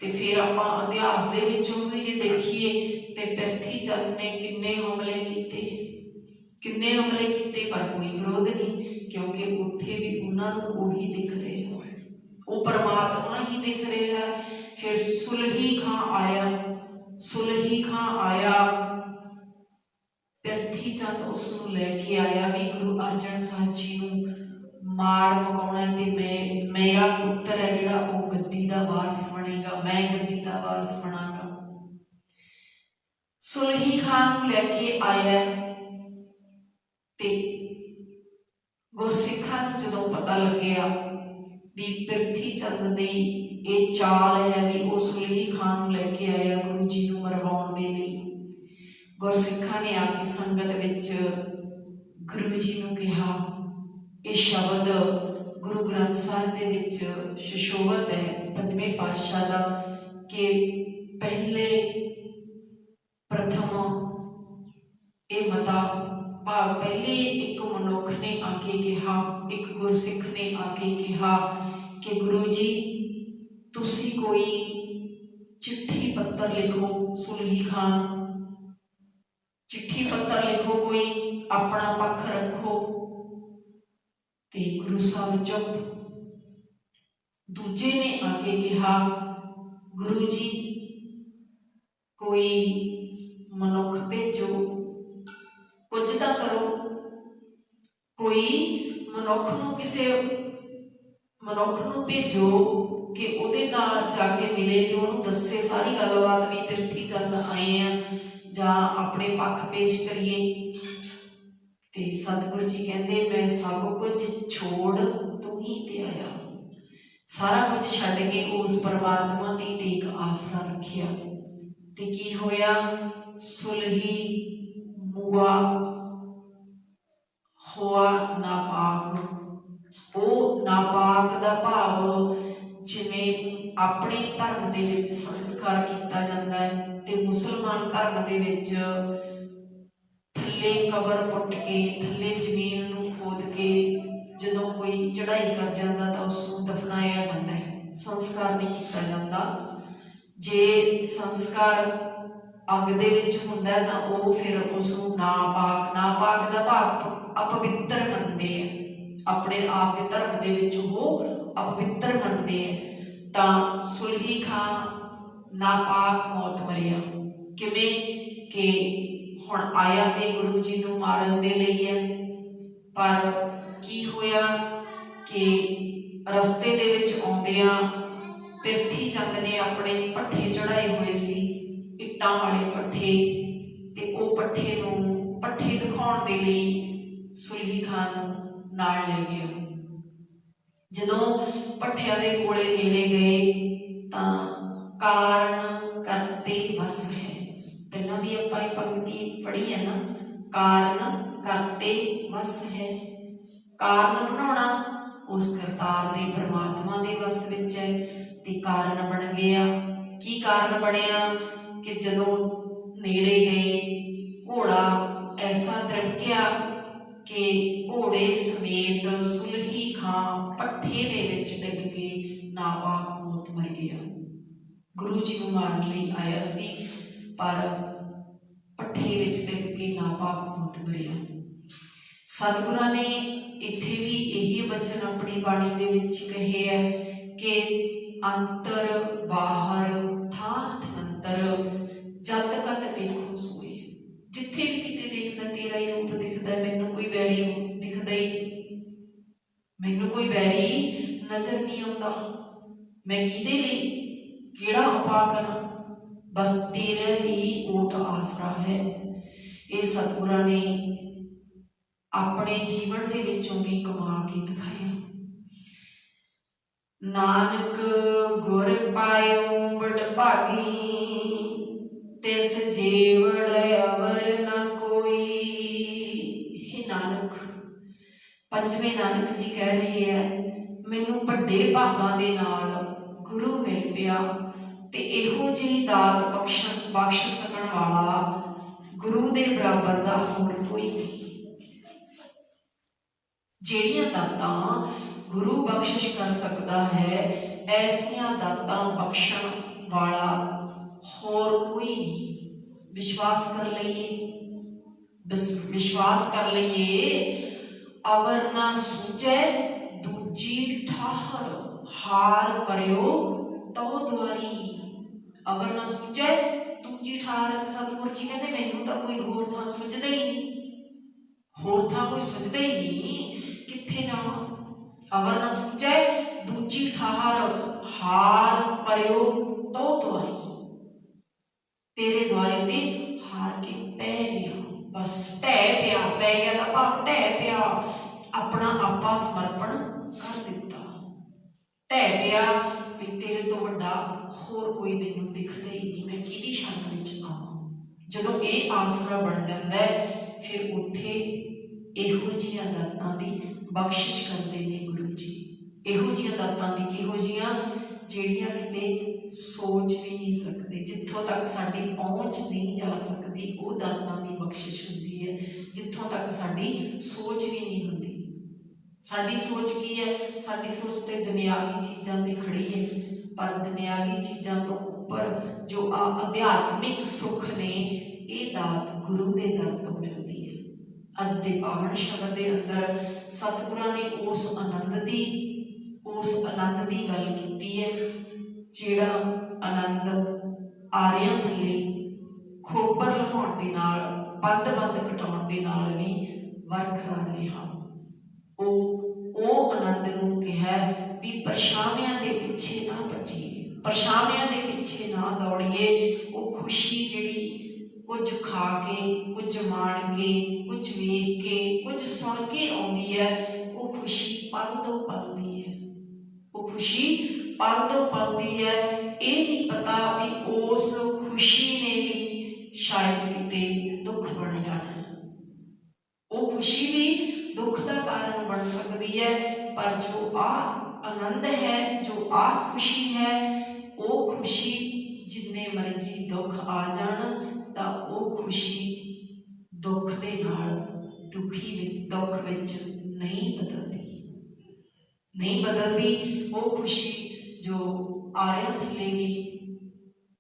तो फिर आप इतिहास के विचों भी जे देखिए तो पिरथी चंद ने किन्ने हमले किए, किन्ने हमले किए, पर कोई विरोध नहीं, क्योंकि उत्थे भी उन्होंने वही दिख रहे हैं, वो परमात्मा ही दिख रहा है। फिर सुलही खां आया, सुलही खां आया, ਪਿਰਥੀ ਚੰਦ ਉਸ ਨੂੰ ਲੈ ਕੇ ਆਇਆ ਵੀ ਗੁਰੂ ਅਰਜਨ ਸਾਹਿਬ ਜੀ ਨੂੰ ਮਾਰ ਮੁਕਾਉਣਾ ਤੇ ਮੇਰਾ ਪੁੱਤਰ ਹੈ ਜਿਹੜਾ ਉਹ ਗੱਦੀ ਦਾ ਵਾਰਸ ਬਣੇਗਾ, ਮੈਂ ਗੱਦੀ ਦਾ ਵਾਰਸ ਬਣਾਂਗਾ। ਸੁਲਹੀ ਖਾਨ ਨੂੰ ਲੈ ਕੇ ਆਇਆ ਤੇ ਗੁਰਸਿੱਖਾਂ ਨੂੰ ਜਦੋਂ ਪਤਾ ਲੱਗਿਆ ਵੀ ਪਿਰਥੀ ਚੰਦ ਦੀ ਇਹ ਚਾਲ ਹੈ ਵੀ ਉਹ ਸੁਲਹੀ ਖਾਨ ਨੂੰ ਲੈ ਕੇ ਆਇਆ ਗੁਰੂ ਜੀ ਨੂੰ ਮਰਵਾਉਣ ਦੇ ਲਈ, ਗੁਰਸਿੱਖਾਂ ਨੇ ਆ ਕੇ ਸੰਗਤ ਵਿੱਚ ਗੁਰੂ ਜੀ ਨੂੰ ਕਿਹਾ, ਇਹ ਸ਼ਬਦ ਗੁਰੂ ਗ੍ਰੰਥ ਸਾਹਿਬ ਦੇ ਵਿੱਚ ਸੁਸ਼ੋਭਿਤ ਹੈ ਪੰਜਵੇਂ ਪਾਤਸ਼ਾਹ ਦਾ ਕਿ ਪ੍ਰਥਮ ਇਹ ਮਤਾ ਭਾਵ ਪਹਿਲੇ ਇੱਕ ਮਨੁੱਖ ਨੇ ਆ ਕੇ ਕਿਹਾ, ਇੱਕ ਗੁਰਸਿੱਖ ਨੇ ਆ ਕੇ ਕਿਹਾ ਕਿ ਗੁਰੂ ਜੀ ਤੁਸੀਂ ਕੋਈ ਚਿੱਠੀ ਪੱਤਰ ਲਿਖੋ, ਸੁਲਹੀ ਖਾਨ ਚਿੱਠੀ ਪੱਤਰ ਲਿਖੋ, ਕੋਈ ਆਪਣਾ ਪੱਖ ਰੱਖੋ। ਤੇ ਗੁਰੂ ਸਾਹਿਬ ਚੁੱਪ। ਦੂਜੇ ਨੇ ਆ ਕੇ ਕਿਹਾ, ਗੁਰੂ ਜੀ ਕੋਈ ਮਨੁੱਖ ਭੇਜੋ, ਕੁਝ ਤਾਂ ਕਰੋ, ਕੋਈ ਕਿਸੇ ਮਨੁੱਖ ਨੂੰ ਭੇਜੋ ਕਿ ਉਹਦੇ ਨਾਲ ਜਾ ਕੇ ਮਿਲੇ ਤੇ ਉਹਨੂੰ ਦੱਸੇ ਸਾਰੀ ਗੱਲਬਾਤ ਵੀ ਪਿਰਥੀ ਚੰਦ ਆਏ ਆ ਜਾਂ ਆਪਣੇ ਪੱਖ ਪੇਸ਼ ਕਰੀਏ। ਤੇ ਸਤਿਗੁਰੂ ਜੀ ਕਹਿੰਦੇ ਮੈਂ ਸਭ ਕੁਝ ਛੋੜ ਤੂੰ ਹੀ ਤੇ ਆਇਆ, ਸਾਰਾ ਕੁਝ ਛੱਡ ਕੇ ਉਸ ਪਰਮਾਤਮਾ ਦੀ ਟੇਕ ਆਸਰਾ ਰੱਖਿਆ। ਤੇ ਕੀ ਹੋਇਆ, ਸੁਲਹੀ ਮੂਆ ਹੋਆ ਨਾਪਾਕ। ਉਹ ਨਾਪਾਕ ਦਾ ਭਾਵ ਜਿਵੇਂ ਆਪਣੇ ਧਰਮ ਦੇ ਵਿੱਚ ਸੰਸਕਾਰ ਕੀਤਾ ਜਾਂਦਾ ਹੈ ਤੇ ਮੁਸਲਮਾਨ ਧਰਮ ਦੇ ਵਿੱਚ ਥੱਲੇ ਕਬਰ ਪੁੱਟ ਕੇ ਥੱਲੇ ਜ਼ਮੀਨ ਨੂੰ ਖੋਦ ਕੇ ਜਦੋਂ ਕੋਈ ਚੜ੍ਹਾਈ ਕਰ ਜਾਂਦਾ ਤਾਂ ਉਸ ਨੂੰ ਦਫਨਾਇਆ ਜਾਂਦਾ ਹੈ, ਸੰਸਕਾਰ ਨਹੀਂ ਕੀਤਾ ਜਾਂਦਾ। ਜੇ ਸੰਸਕਾਰ ਅੱਗ ਦੇ ਵਿੱਚ ਹੁੰਦਾ ਤਾਂ ਉਹ ਫਿਰ ਉਸ ਨੂੰ ਨਾਪਾਕ ਦਾ ਭਾਵ ਅਪਵਿੱਤਰ ਮੰਨਦੇ ਆ, ਆਪਣੇ ਆਪ ਦੇ ਧਰਮ ਦੇ ਵਿੱਚ ਉਹ ਅਪਵਿੱਤਰ ਮੰਨਦੇ ਆ। ਤਾਂ ਸੁਲਹੀ ਖਾਂ ਨਾਪਾਕ ਮੌਤ ਮਰਿਆ। ਕਿਵੇਂ ਕਿ ਹੁਣ ਆਇਆ ਤੇ ਗੁਰੂ ਜੀ ਨੂੰ ਮਾਰਨ ਦੇ ਲਈ ਹੈ, ਪਰ ਕੀ ਹੋਇਆ ਕਿ ਰਸਤੇ ਦੇ ਵਿੱਚ ਆਉਂਦਿਆਂ ਪਿਰਥੀ ਚੰਦ ਨੇ ਆਪਣੇ ਪੱਠੇ ਚੜਾਏ ਹੋਏ ਸੀ, ਇੱਟਾਂ ਵਾਲੇ ਪੱਠੇ, ਤੇ ਉਹ ਪੱਠੇ ਦਿਖਾਉਣ ਦੇ ਲਈ ਸੁਲਹੀ ਖਾਨ ਨੂੰ ਨਾਲ ਲੈ ਗਿਆ। ਜਦੋਂ ਪੱਠਿਆਂ ਦੇ ਕੋਲੇ ਨੇੜੇ ਗਏ ਤਾਂ ਕਾਰਨ ਕਰਤੇ ਵਸ ਹੈ, ਪਹਿਲਾਂ ਵੀ ਆਪਾਂ ਇਹ ਪੰਕਤੀ ਪੜ੍ਹੀ ਹੈ ਨਾ, ਕਾਰਨ ਕਰਤੇ ਵਸ ਹੈ। ਕਾਰਨ ਬਣਾਉਣਾ ਉਸ ਕਰਤਾਰ ਦੇ ਪਰਮਾਤਮਾ ਦੇ ਵਸ ਵਿੱਚ ਹੈ ਤੇ ਕਾਰਨ ਬਣ ਗਿਆ। ਕੀ ਕਾਰਨ ਬਣਿਆ ਕਿ ਜਦੋਂ ਨੇੜੇ ਗਏ ਘੋੜਾ ਐਸਾ ਤਿੜਕਿਆ ਕਿ ਘੋੜੇ ਸਮੇਤ ਸੁਲਹੀ ਖਾਂ ਪੱਠੇ ਦੇ ਵਿੱਚ ਡਿੱਗ ਕੇ ਨਾਪਾਕ ਮੌਤ ਮਰ ਗਿਆ। ਗੁਰੂ ਜੀ ਨੂੰ ਮਾਰਨ ਲਈ ਆਇਆ ਸੀ ਪਰ ਪੱਠੇ ਵਿੱਚ ਡਿੱਗ ਕੇ ਨਾਪਾਕ ਮੌਤ ਮਰਿਆ। ਸਤਿਗੁਰਾਂ ਨੇ ਇੱਥੇ ਵੀ ਇਹੀ ਬਚਨ ਆਪਣੀ ਬਾਣੀ ਦੇ ਵਿੱਚ ਕਹੇ ਹੈ ਕਿ ਅੰਤਰ ਬਾਹਰ ਥਾਂ ਥੰਤਰ ਜਦ ਕਤ ਵੇਖੋ ਸੋਏ। ਜਿੱਥੇ ਵੀ ਕਿਤੇ ਦੇਖਦਾ ਤੇਰਾ ਹੀ ਰੂਪ ਦਿਖਦਾ, ਮੈਨੂੰ ਕੋਈ ਵੈਰੀ ਦਿਖਦਾ ਹੀ ਨਹੀਂ, ਮੈਨੂੰ ਕੋਈ ਵੈਰੀ ਨਜ਼ਰ ਨਹੀਂ ਆਉਂਦਾ। ਮੈਂ ਕਿਹਦੇ ਲਈ ਕਿਹੜਾ ਉਪਾਅ ਕਰਾਂ, ਬਸ ਤੇਰਾ ਹੀ ਓਟ ਆਸਰਾ ਹੈ। ਇਹ ਸਤਿਗੁਰਾਂ ਨੇ ਆਪਣੇ ਜੀਵਨ ਦੇ ਵਿੱਚੋਂ ਵੀ ਕਮਾ ਕੇ ਦਿਖਾਇਆ। ਨਾਨਕ ਗੁਰ ਪਾਇਓ ਬੜ ਭਾਗੀ, ਤਿਸ ਜੀਵੜ ਅਵਰ ਨਾ ਕੋਈ। हे ਨਾਨਕ, ਪੰਜਵੇਂ ਨਾਨਕ ਜੀ ਕਹਿ ਰਹੇ ਹੈ, ਮੈਨੂੰ ਵੱਡੇ ਭਾਗਾਂ ਦੇ ਨਾਲ ਗੁਰੂ ਮਿਲ ਪਿਆ ਤੇ ਇਹੋ ਜਿਹੀ ਦਾਤ ਬਖਸ਼ ਸਕਣ ਵਾਲਾ ਗੁਰੂ ਦੇ ਬਰਾਬਰ ਦਾ ਹੋਰ ਕੋਈ ਨਹੀਂ। ਜਿਹੜੀਆਂ ਦਾਤਾਂ ਗੁਰੂ ਬਖਸ਼ਿਸ਼ ਕਰ ਸਕਦਾ ਹੈ, ਐਸੀਆਂ ਦਾਤਾਂ ਬਖਸ਼ਣ ਵਾਲਾ ਹੋਰ ਕੋਈ ਨਹੀਂ। ਵਿਸ਼ਵਾਸ ਕਰ ਲਈਏ ਅਵਰ ਨਾ ਸੂਝੈ ਦੂਜੀ ਠਾਹਰ, ਹਾਰ ਪਰਿਓ ਤਉ ਦੁਆਰੀ। ਅਵਰ ਨਾ ਸੂਝੈ दूजी ठार सतगुरु जी कहते मैनू तो कोई होर थां सुझदा ही नहीं, होर थां कोई सुझदा ही नहीं, कित्थे जावां। अवर ना सुझे दूजी ठार हार परियो तो आई, तेरे द्वारे ते हार के पै गया, बस ढह पिया, पै गया दा भाव ढह पिया, अपना आपा समर्पण कर दिता, ढह पिया भी तेरे तो वड्डा होर कोई मैनू दिखदा ही नहीं, मैं किहदी शरण विच आवां। जदों ये आसरा बन जाता है फिर उत्थे इहो जिहियां दातां दी बख्शिश करते हैं गुरु जी, इहो जिहियां दातां दी किहो जिहियां ਜਿਹੜੀਆਂ किते सोच भी नहीं सकते, जिथों तक साडी पहुँच नहीं जा सकती वो दातां दी बख्शिश हुंदी है, जिथों तक साडी सोच भी नहीं हुंदी। साडी सोच की है, साडी सोच तो दुनियावी चीज़ों ते खड़ी है, पर दुनियावी चीज़ों तो उपर जो अध्यात्मिक सुख ने ये दात गुरु के दर तो मिलती है। अज के पावन शब्द के अंदर सतगुरां ने उस आनंद की गल की है, जिहड़ा आनंद आरियां थल्ले खोपर लहाउण दे नाल बंद घटाउण दे नाल भी बरकरार रहा। वो आनंद नूं कहा भी परछावियां दे पिछे ना भजीए, परछावियां दे पिछे ना दौड़िए। वो खुशी जिहड़ी कुछ खा के, कुछ मान के, कुछ वेख के, कुछ सुन के आउंदी है, वो खुशी पल तो पल दी है, वो खुशी पल तो पल दी है। ये नहीं पता भी उस खुशी ने भी शायद किते दुख बन जाना है, वो खुशी भी दुख का कारण बन सकती है, पर जो आनंद है, जो खुशी है, वो खुशी जिन्ने मर्जी दुख आ जान तां वो खुशी दुख दे नाल दुख विच नहीं बदलती, नहीं बदलती। वो खुशी जो आरियां थल्ले भी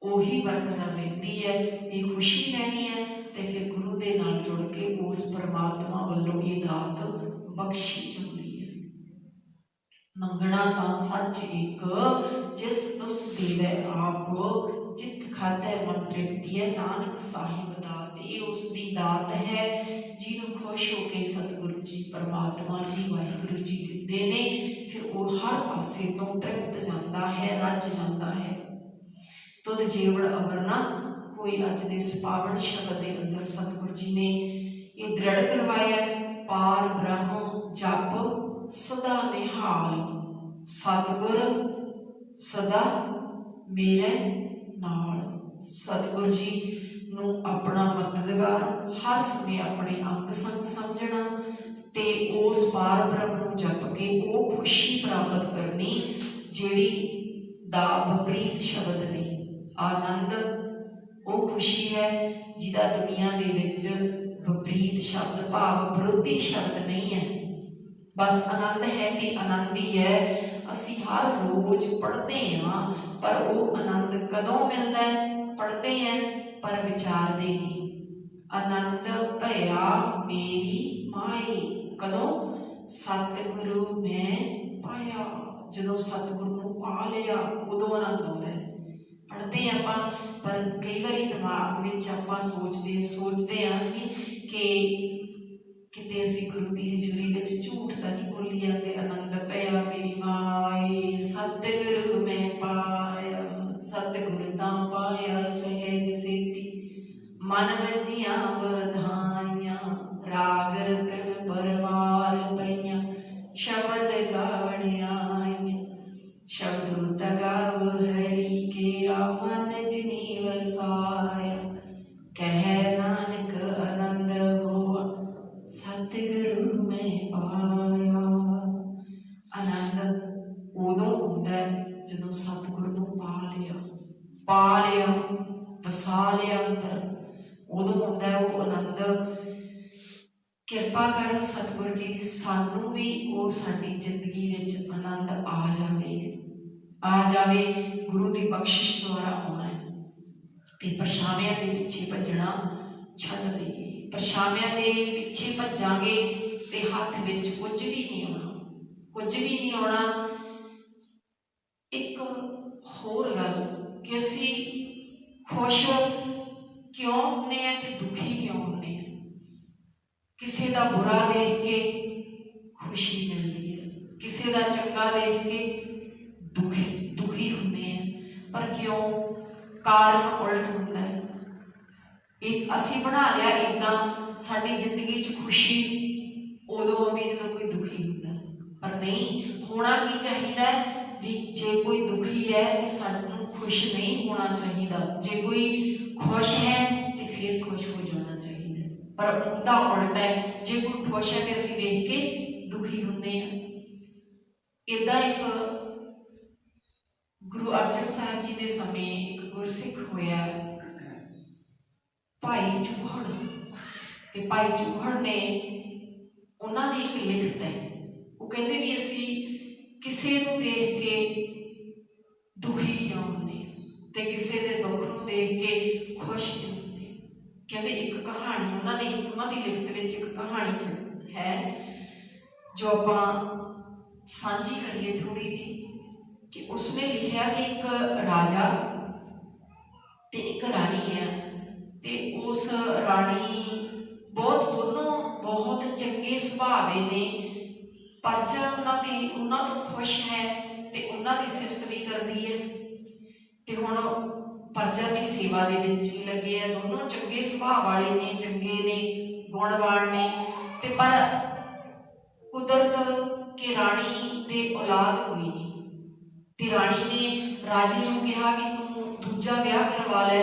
उही बरकरार रहती है। ये खुशी लैनी है तो फिर गुरु के नाल जुड़ के उस परमात्मा वालों ये दात बख्शी जाती है। मंगना तां सच एक जिस तुस देवै आप, जित खाते मन तृप्ति है, नानक साहिब दात। ये उसकी दात है जिन्हों खुश होकर सतगुरु जी परमात्मा जी वाहिगुरु जी दिते ने, फिर वो हर पासे तो तृप्त जाता है, रज जाता है। तुद जेवड़ अवरना कोई अज दे इस पावन शब्द के अंदर सतगुरु जी ने ये दृढ़ करवाया, पार ब्रह्म जप सदा निहाल, सतगुर सदा मेरे नाल। सतगुरु जी नूं अपना मददगार हर समय अपने अंग संग समझना ते उस पार ब्रह्म नूं जप के वो खुशी प्राप्त करनी जिहड़ी दा विपरीत शब्द ने। आनंद वो खुशी है जिहदा दुनिया दे विच विपरीत शब्द भाव विरोधी शब्द नहीं है, बस आनंद है ते आनंद ही है। असी हर रोज पढ़ते हाँ, पर वो आनंद कदों मिलता है? पढ़ते हैं पर विचारते नहीं। आनंद भया मेरी माई, कदों? सतगुरु मैं पाया, जो सतगुरु को पा लिया उदों आनंद आता है। पढ़ते हैं आप, पर कई बार दिमाग में आप सोचते हैं कि किते असी गुरु की हजूरी में झूठ तो नहीं बोली जाते। आनंद पया मेरी माए, सतगुरु मैं पाया, सतगुरु तां पाया सहज सेती, मन वजिया बधाइयां, राग रतन परवार पईयां, शब्द गावण आईयां, शब्द तगाव हरि केरा, मन जिनी वसाया, कह नानक आनंद होआ, सतगुरु मैं पाया। आनंद उदों होंदा है जदों सतगुरु नूं पा लिया वसा लिया अंदर, उदों होंदा है वो आनंद। किरपा कर सतगुरु जी सानू भी वो साडी जिंदगी विच आनंद आ जावे। गुरु की बख्शिश द्वारा आना है ते परछावियां दे पिछे भजना छड्ड देईए। परछावियां दे पिछे भजांगे ते हथ विच कुछ भी नहीं आना, कुछ भी नहीं आना। एक होर गल कि असी खुश क्यों होने हैं ते दुखी क्यों होने हैं। किसी का बुरा देख के खुशी मिलती है, किसी का चंगा देख के दुखी दुखी होने हैं। पर क्यों? कारण उल्ट होता है। एक असी बना लिया इदा साडी जिंदगी च खुशी उदों आती जो कोई दुखी होता है। पर नहीं, होना की चाहिए भी जे कोई दुखी है तो सानू खुश नहीं होना चाहिए। जे कोई खुश है तो फिर खुश हो जाना चाहिए। पर उल्टा उल्टा है, जे कोई खुश है तो असीं देख के दुखी होंगे हैं। इदा एक गुरु अर्जन साहब जी के समय एक गुरसिख होया भाई चूहड़, ते भाई चूहड़ ने उन्होंने एक लिखत है, वो कहते भी असी किसी को देख के दुखी क्यों होने ते किसी के दुख को देख के खुश क्यों होने। कहते एक कहानी उन्होंने लिखत में एक कहानी है जो आप साझी करिए थोड़ी जी। कि उसने लिखा कि एक राजा ते एक रानी है, ते उस रानी बहुत दोनों बहुत चंगे सुभाव के ने। परजा उन्होंने तो खुश है ते उन्होंने सिफत भी करती है, ते हुण परजा की सेवा दे विच ही लगे है। दोनों चंगे सुभाव वाले ने, चंगे ने, गुणवान ने। ते पर कुदरत के रानी दे औलाद कोई नहीं। ते रानी ने राजे नूं कहा कि तू दूजा ब्याह करवा लै,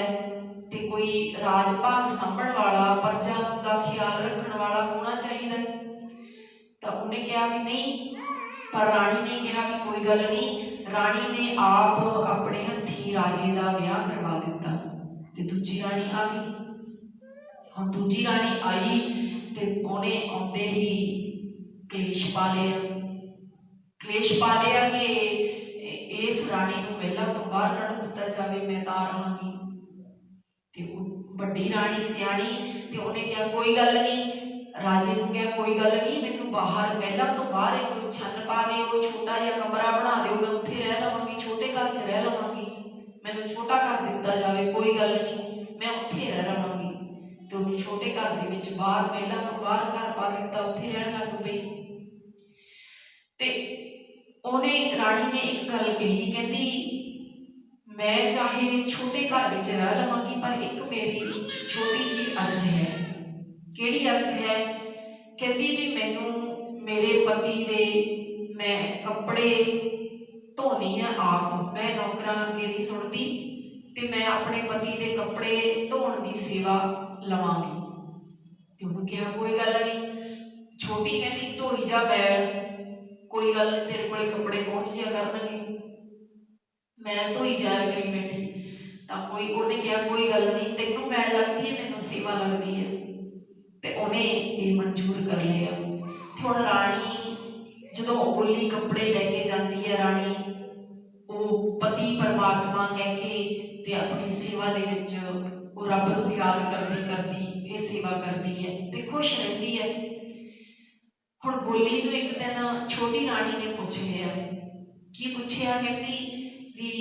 ते कोई राज भाग सांभण वाला, परजा का ख्याल रखण वाला होना चाहिए। तो उन्हें कहा कि नहीं, पर रानी ने कहा कि कोई गल नहीं। रानी ने आप अपने हथी राजे का ब्याह करवा दिता, ते दूजी रानी आ गई। हुण दूजी रानी आई ते उन्हें आउंदे ही कलेश पा लिया। कलेश पा लिया कि इस रानी नूं महलां तो बाहर कढ दिता जाए, मैं तां रहांगी। ते वड्डी रानी सियाणी ते उन्हें कहा कोई गल नहीं। राजे नूं कहा कोई गल नहीं, मैनूं बाहर महलां तो बाहर एक छन पा दिओ, छोटा जिहा कमरा बना दिओ, मैं उत्थे रह लवांगी, छोटे घर च रह लवांगी। मैनूं छोटा घर दिता जाए, कोई गल नहीं, मैं उत्थे रह लवांगी। तो उन्हें छोटे घर दे विच बाहर महलां तो बाहर घर पा दिता, उत्थे रहण लग पई। ते उन्हें रानी ने एक गल कही, कहती मैं चाहे छोटे घर में रह लवांगी, पर एक मेरी छोटी जी अर्ज है। किहड़ी अर्ज है? कहती भी मैनू मेरे पति दे मैं कपड़े धोनी है आप, मैं नौकरां अगे नहीं सुणदी, ते मैं अपने पति दे कपड़े धोण की सेवा लवांगी। ते उन्होंने कहा कोई गल नहीं। छोटी कहती धोई जा बैल, कोई गल नहीं, तेरे कोले कपड़े पहुंच जाया करनगे, मैं धोई जाया करी बैठी। तो कोई उन्हें कहा कोई गल नहीं, तेनों मैल लगती है, मैनू सेवा लगती है। तो उन्हें ये मंजूर कर लिया। हुण रानी जदों ओली कपड़े लैके जाती है, रानी वो पति परमात्मा कह के ते अपनी सेवा दे विच वो रब नूं याद करदी करदी ये सेवा करती है ते खुश रहती है। हुण गोली नूं एक दिन छोटी रानी ने पूछ लिया, की पूछया? कहती भी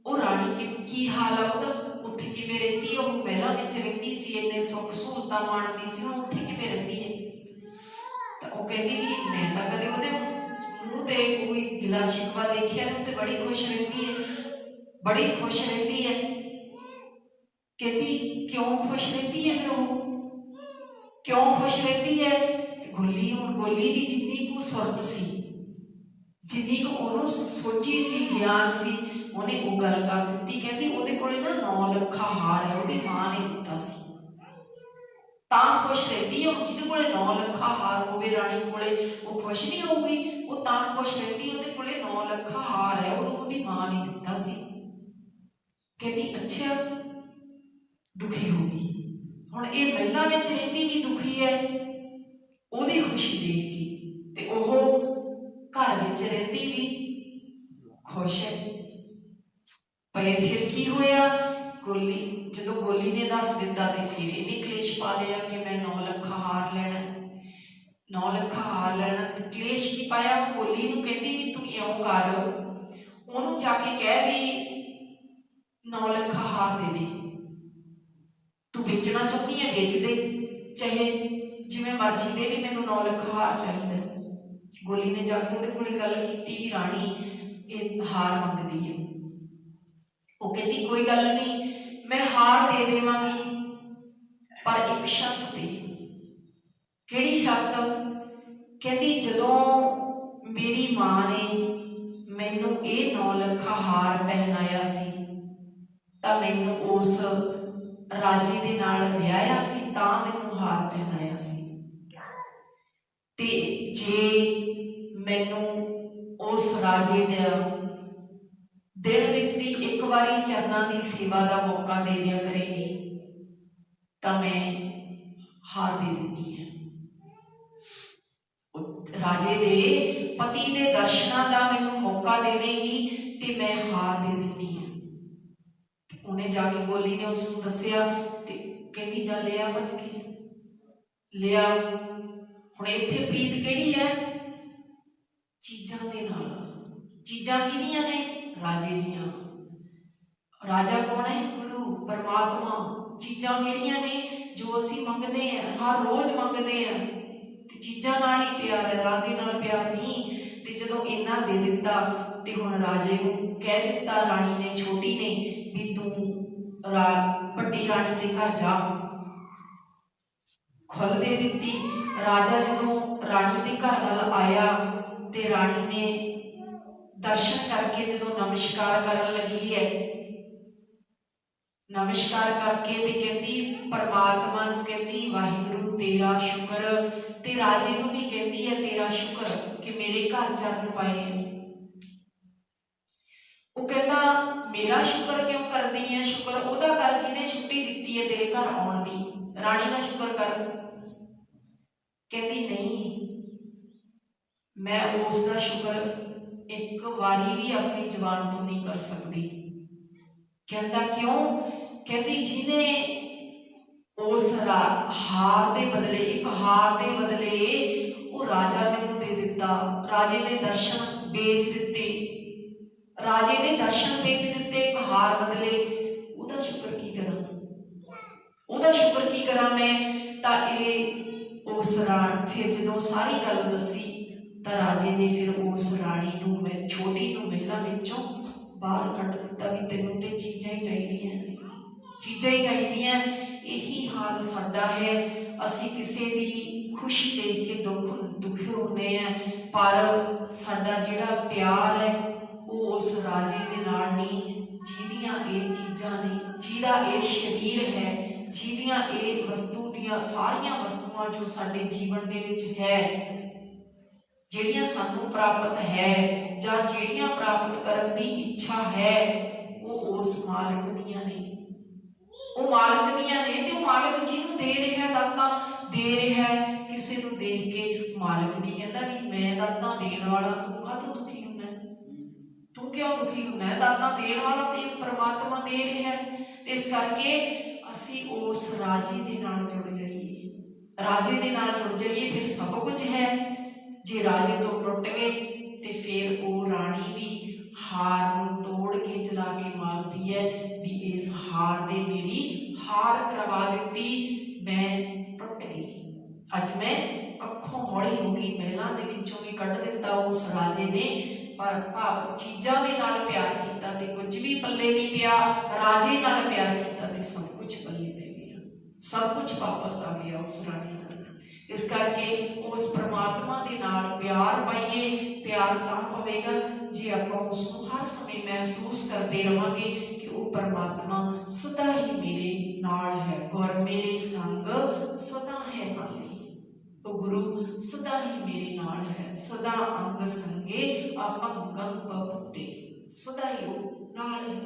वो रानी की हाल है, उत्थे किवें रहिंदी है? वो महलां विच रहिंदी सी, इन्ने सुख सहूलतां माणदी सी, हुण उत्थे किवें रहिंदी है? तो वो कहती भी मैं तो कदे उहदे मूँह ते कोई गिला शिकवा देखिया नहीं, ते बड़ी खुश रहती है, बड़ी खुश रहती है। कहती क्यों खुश रहती है? फिर वो क्यों खुश रहती है? गोली हुण गोली दी जिन्नी को सुरत सी, जिन्नी को उन्होंने सोची सी, ज्ञान सी, उन्हें वो गल कर दी। कहती उहदे कोले ना 9 लखा हार है, उहदी मां ने दिता सी, तां खुश रहती है। जिहदे कोले 9 लखा हार होवे रानी कोले, वो खुश नहीं होगी? वो तां खुश रहती है, उहदे कोले 9 लखा हार है, उहदी मां ने दिता सी। कहती अच्छा, दुखी होगी। हुण ये महिला विच रहिंदी भी दुखी है, उहदी खुशी देख के, ते ओह घर विच रहिंदी भी खुश है। पर फिर की होया? गोली जदों गोली ने दस दिता तो फिर इन्हें कलेश पा लिया कि मैं 9 लखा हार लैना, 9 लखा हार लैना। कलेश की पाया? गोली नूं कहती भी तू इउं कर, उहनूं जाके कह भी 9 ਲੱਖਾਂ ਹਾਰ ਦੇ ਦੇ, तू बेचना चाहती है बेच दे, चाहे जिवें मर्जी दे, भी मैनूं 9 ਲੱਖ हार चाहिए। गोली ने जाके उहदे कोले गल कीती भी राणी ये हार मंगदी है। वो कहती कोई गल नहीं, मैं हार दे देवांगी, पर एक शर्त ते। किहड़ी शर्त? कहती जदों मेरी मां ने मैनूं ये 9 ਲੱਖਾਂ हार पहनाया सी तां मैनूं उस राजे दे नाल विआहिਆ सी, तां मैनूं हार पहनाया सी, ते जे मैनूं उस राजे दे दिन विच दी एक बारी चरनां दी सेवा दा मौका दे दिया करेगी तां मैं हार दे दिंदी है। राजे दे पति दे दर्शनां दा मैनूं मौका देवेगी ते मैं हार दे दिंदी है। उन्हें जाके गोली ने उसनूं दस्सिया ते कहती जा लिया भज के लिया। हुण इत्थे प्रीत किहड़ी है? चीज़ां दे नाल। चीज़ां किहदियां ने? राजे दियां। राजा कौन है? गुरु परमात्मा। चीज़ां किहड़ियां ने? जो असीं मंगदे हैं, हर रोज़ मंगदे हैं, ते चीज़ां नाल ही प्यार है, राजे नाल प्यार नहीं। ते जदों इन्ना दे दिता ते हुण राजे नूं कह दिता राणी ने, छोटी ने, भी तू वड्डी राणी दे घर जा। खुल दे दिती। राजा जदों राणी दे घर वाल आया ते राणी ने दर्शन करके जदों नमस्कार करन लगी है, नमस्कार करके ते कहती परमात्मा नूं कहती वाहिगुरू तेरा शुक्र, ते राजे नूं भी कहती है तेरा शुक्र कि मेरे घर चरण पाए हैं। वो कहता मेरा शुक्र क्यों करदी है? शुक्र ओदा कर जिन्हें छुट्टी दिती है तेरे घर आउण दी, राणी दा शुक्र कर। कहती नहीं, मैं उसका शुक्र एक बारी भी अपनी जबान तो नहीं कर सकती। कहता क्यों? कहती जिन्हें उस हार दे बदले, एक हार दे बदले वो राजा मैनूं दे दिता, राजे दे दर्शन बेच दिते, राजे दे दर्शन बेच दिते एक हार बदले, उहदा शुक्र की करा? उहदा शुक्र की करा मैं? तां उस फिर जदों सारी गल दसी तां राजे ने फिर उस राणी नूं, मैं छोटी नूं महलां विचों बाहर कढ दिता भी तैनूं ते चीज़ां ही चाहीदियां, चीज़ां ही चाहीदियां। यही हाल साडा है। असीं किसी दी खुशी देख के दुखी होने हैं, पर साडा जिहड़ा प्यार है वो उस राजे दे नाल नहीं जिहदियां ये चीज़ां ने, जिहदा ये शरीर है, जिहदियां ये वस्तु दियां सारियां वस्तुआं जो साडे जीवन दे विच है, जिहड़ियां सानूं प्राप्त है जां जिहड़ियां प्राप्त करन दी इच्छा है, वो उस मालिक दियां ने, वो मालिक दियां ने। ते मालिक जिहनूं दे रहा है दातां दे रहा है, किसी नूं देख के मालिक भी कहता भी मैं दातां देण वाला, तूं काहतों दुखी हुंदा? तू क्यों दुखी हुंदा? दातां देण वाला ते परमात्मा दे रहा है। इस करके असीं उस राजे दे नाल जुड़ जाइए, राजे दे नाल जुड़ जाइए, फिर सब कुछ है। जे राजे तो टुट गए तो फिर वो राणी भी हार नूं तोड़ के चला के मारती है भी इस हार ने मेरी हार करवा दी, मैं टुट गई, अज मैं कखों हौली हो गई, महलां दे विचों भी कढ दिता उस राजे ने। पर भाव चीज़ां दे नाल प्यार कीता ते कुछ भी पल्ले नहीं पिया, राजे नाल प्यार कीता ते सब कुछ पल्ले पै गया, सब कुछ वापस आ गया उस राणी नाल। इस करके उस परमात्मा दे नाल प्यार पाइए। प्यार तां पवेगा जे आपां उसनूं हर समय महसूस करते रहांगे कि वो परमात्मा सदा ही मेरे नाल है, गुर मेरे संग सदा है भाई, तो गुरु सदा ही मेरे नाल है, सदा अंग संगे अपंगं बपुते, सदा ही वो नाल है।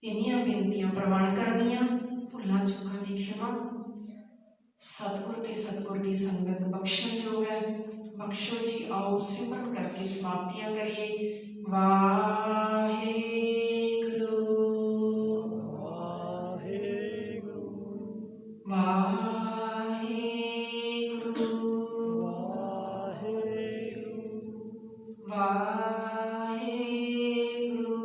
इन्नियां बेनतियां प्रवान करनियां, भुल्लां चुकां दी खिमा, सतगुर ते सतगुर की संगत बख्शण योग है। बख्शो जी, आओ सिमरन करके समाप्तियां करिए। वाहे गुरु वाहे गुरु वाहे गुरु।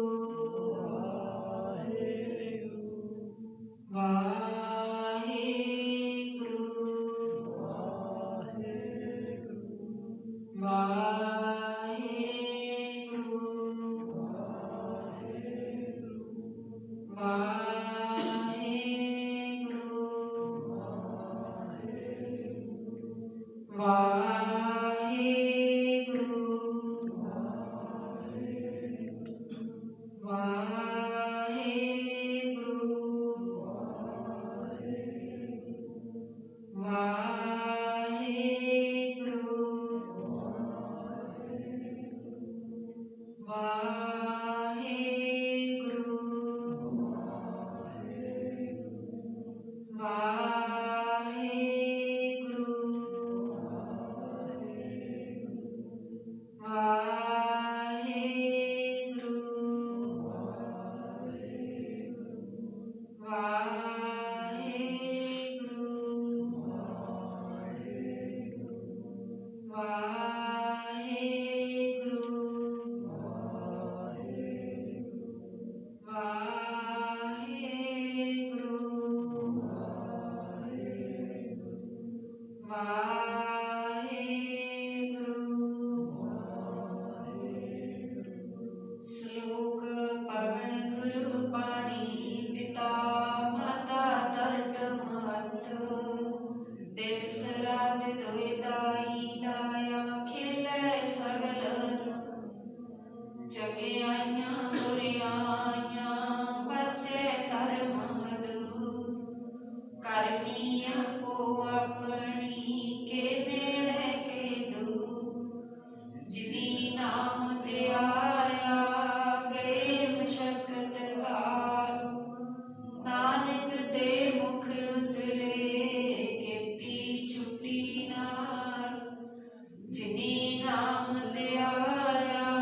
आपो अपनी के नेड़े के दूर। जिनी नाम ते आया गए मशक्कत घार। नानक दे मुख उजले कीती छुट्टी नाल। जिनी नाम ते आया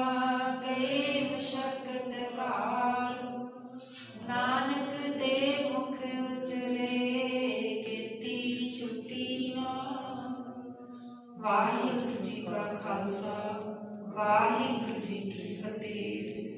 गए मशक्कत घार। नानक दे मुख उजले कीती छुट्टी नाल। वाहिगुरू जी का खालसा, वाहिगुरू जी की फतेह।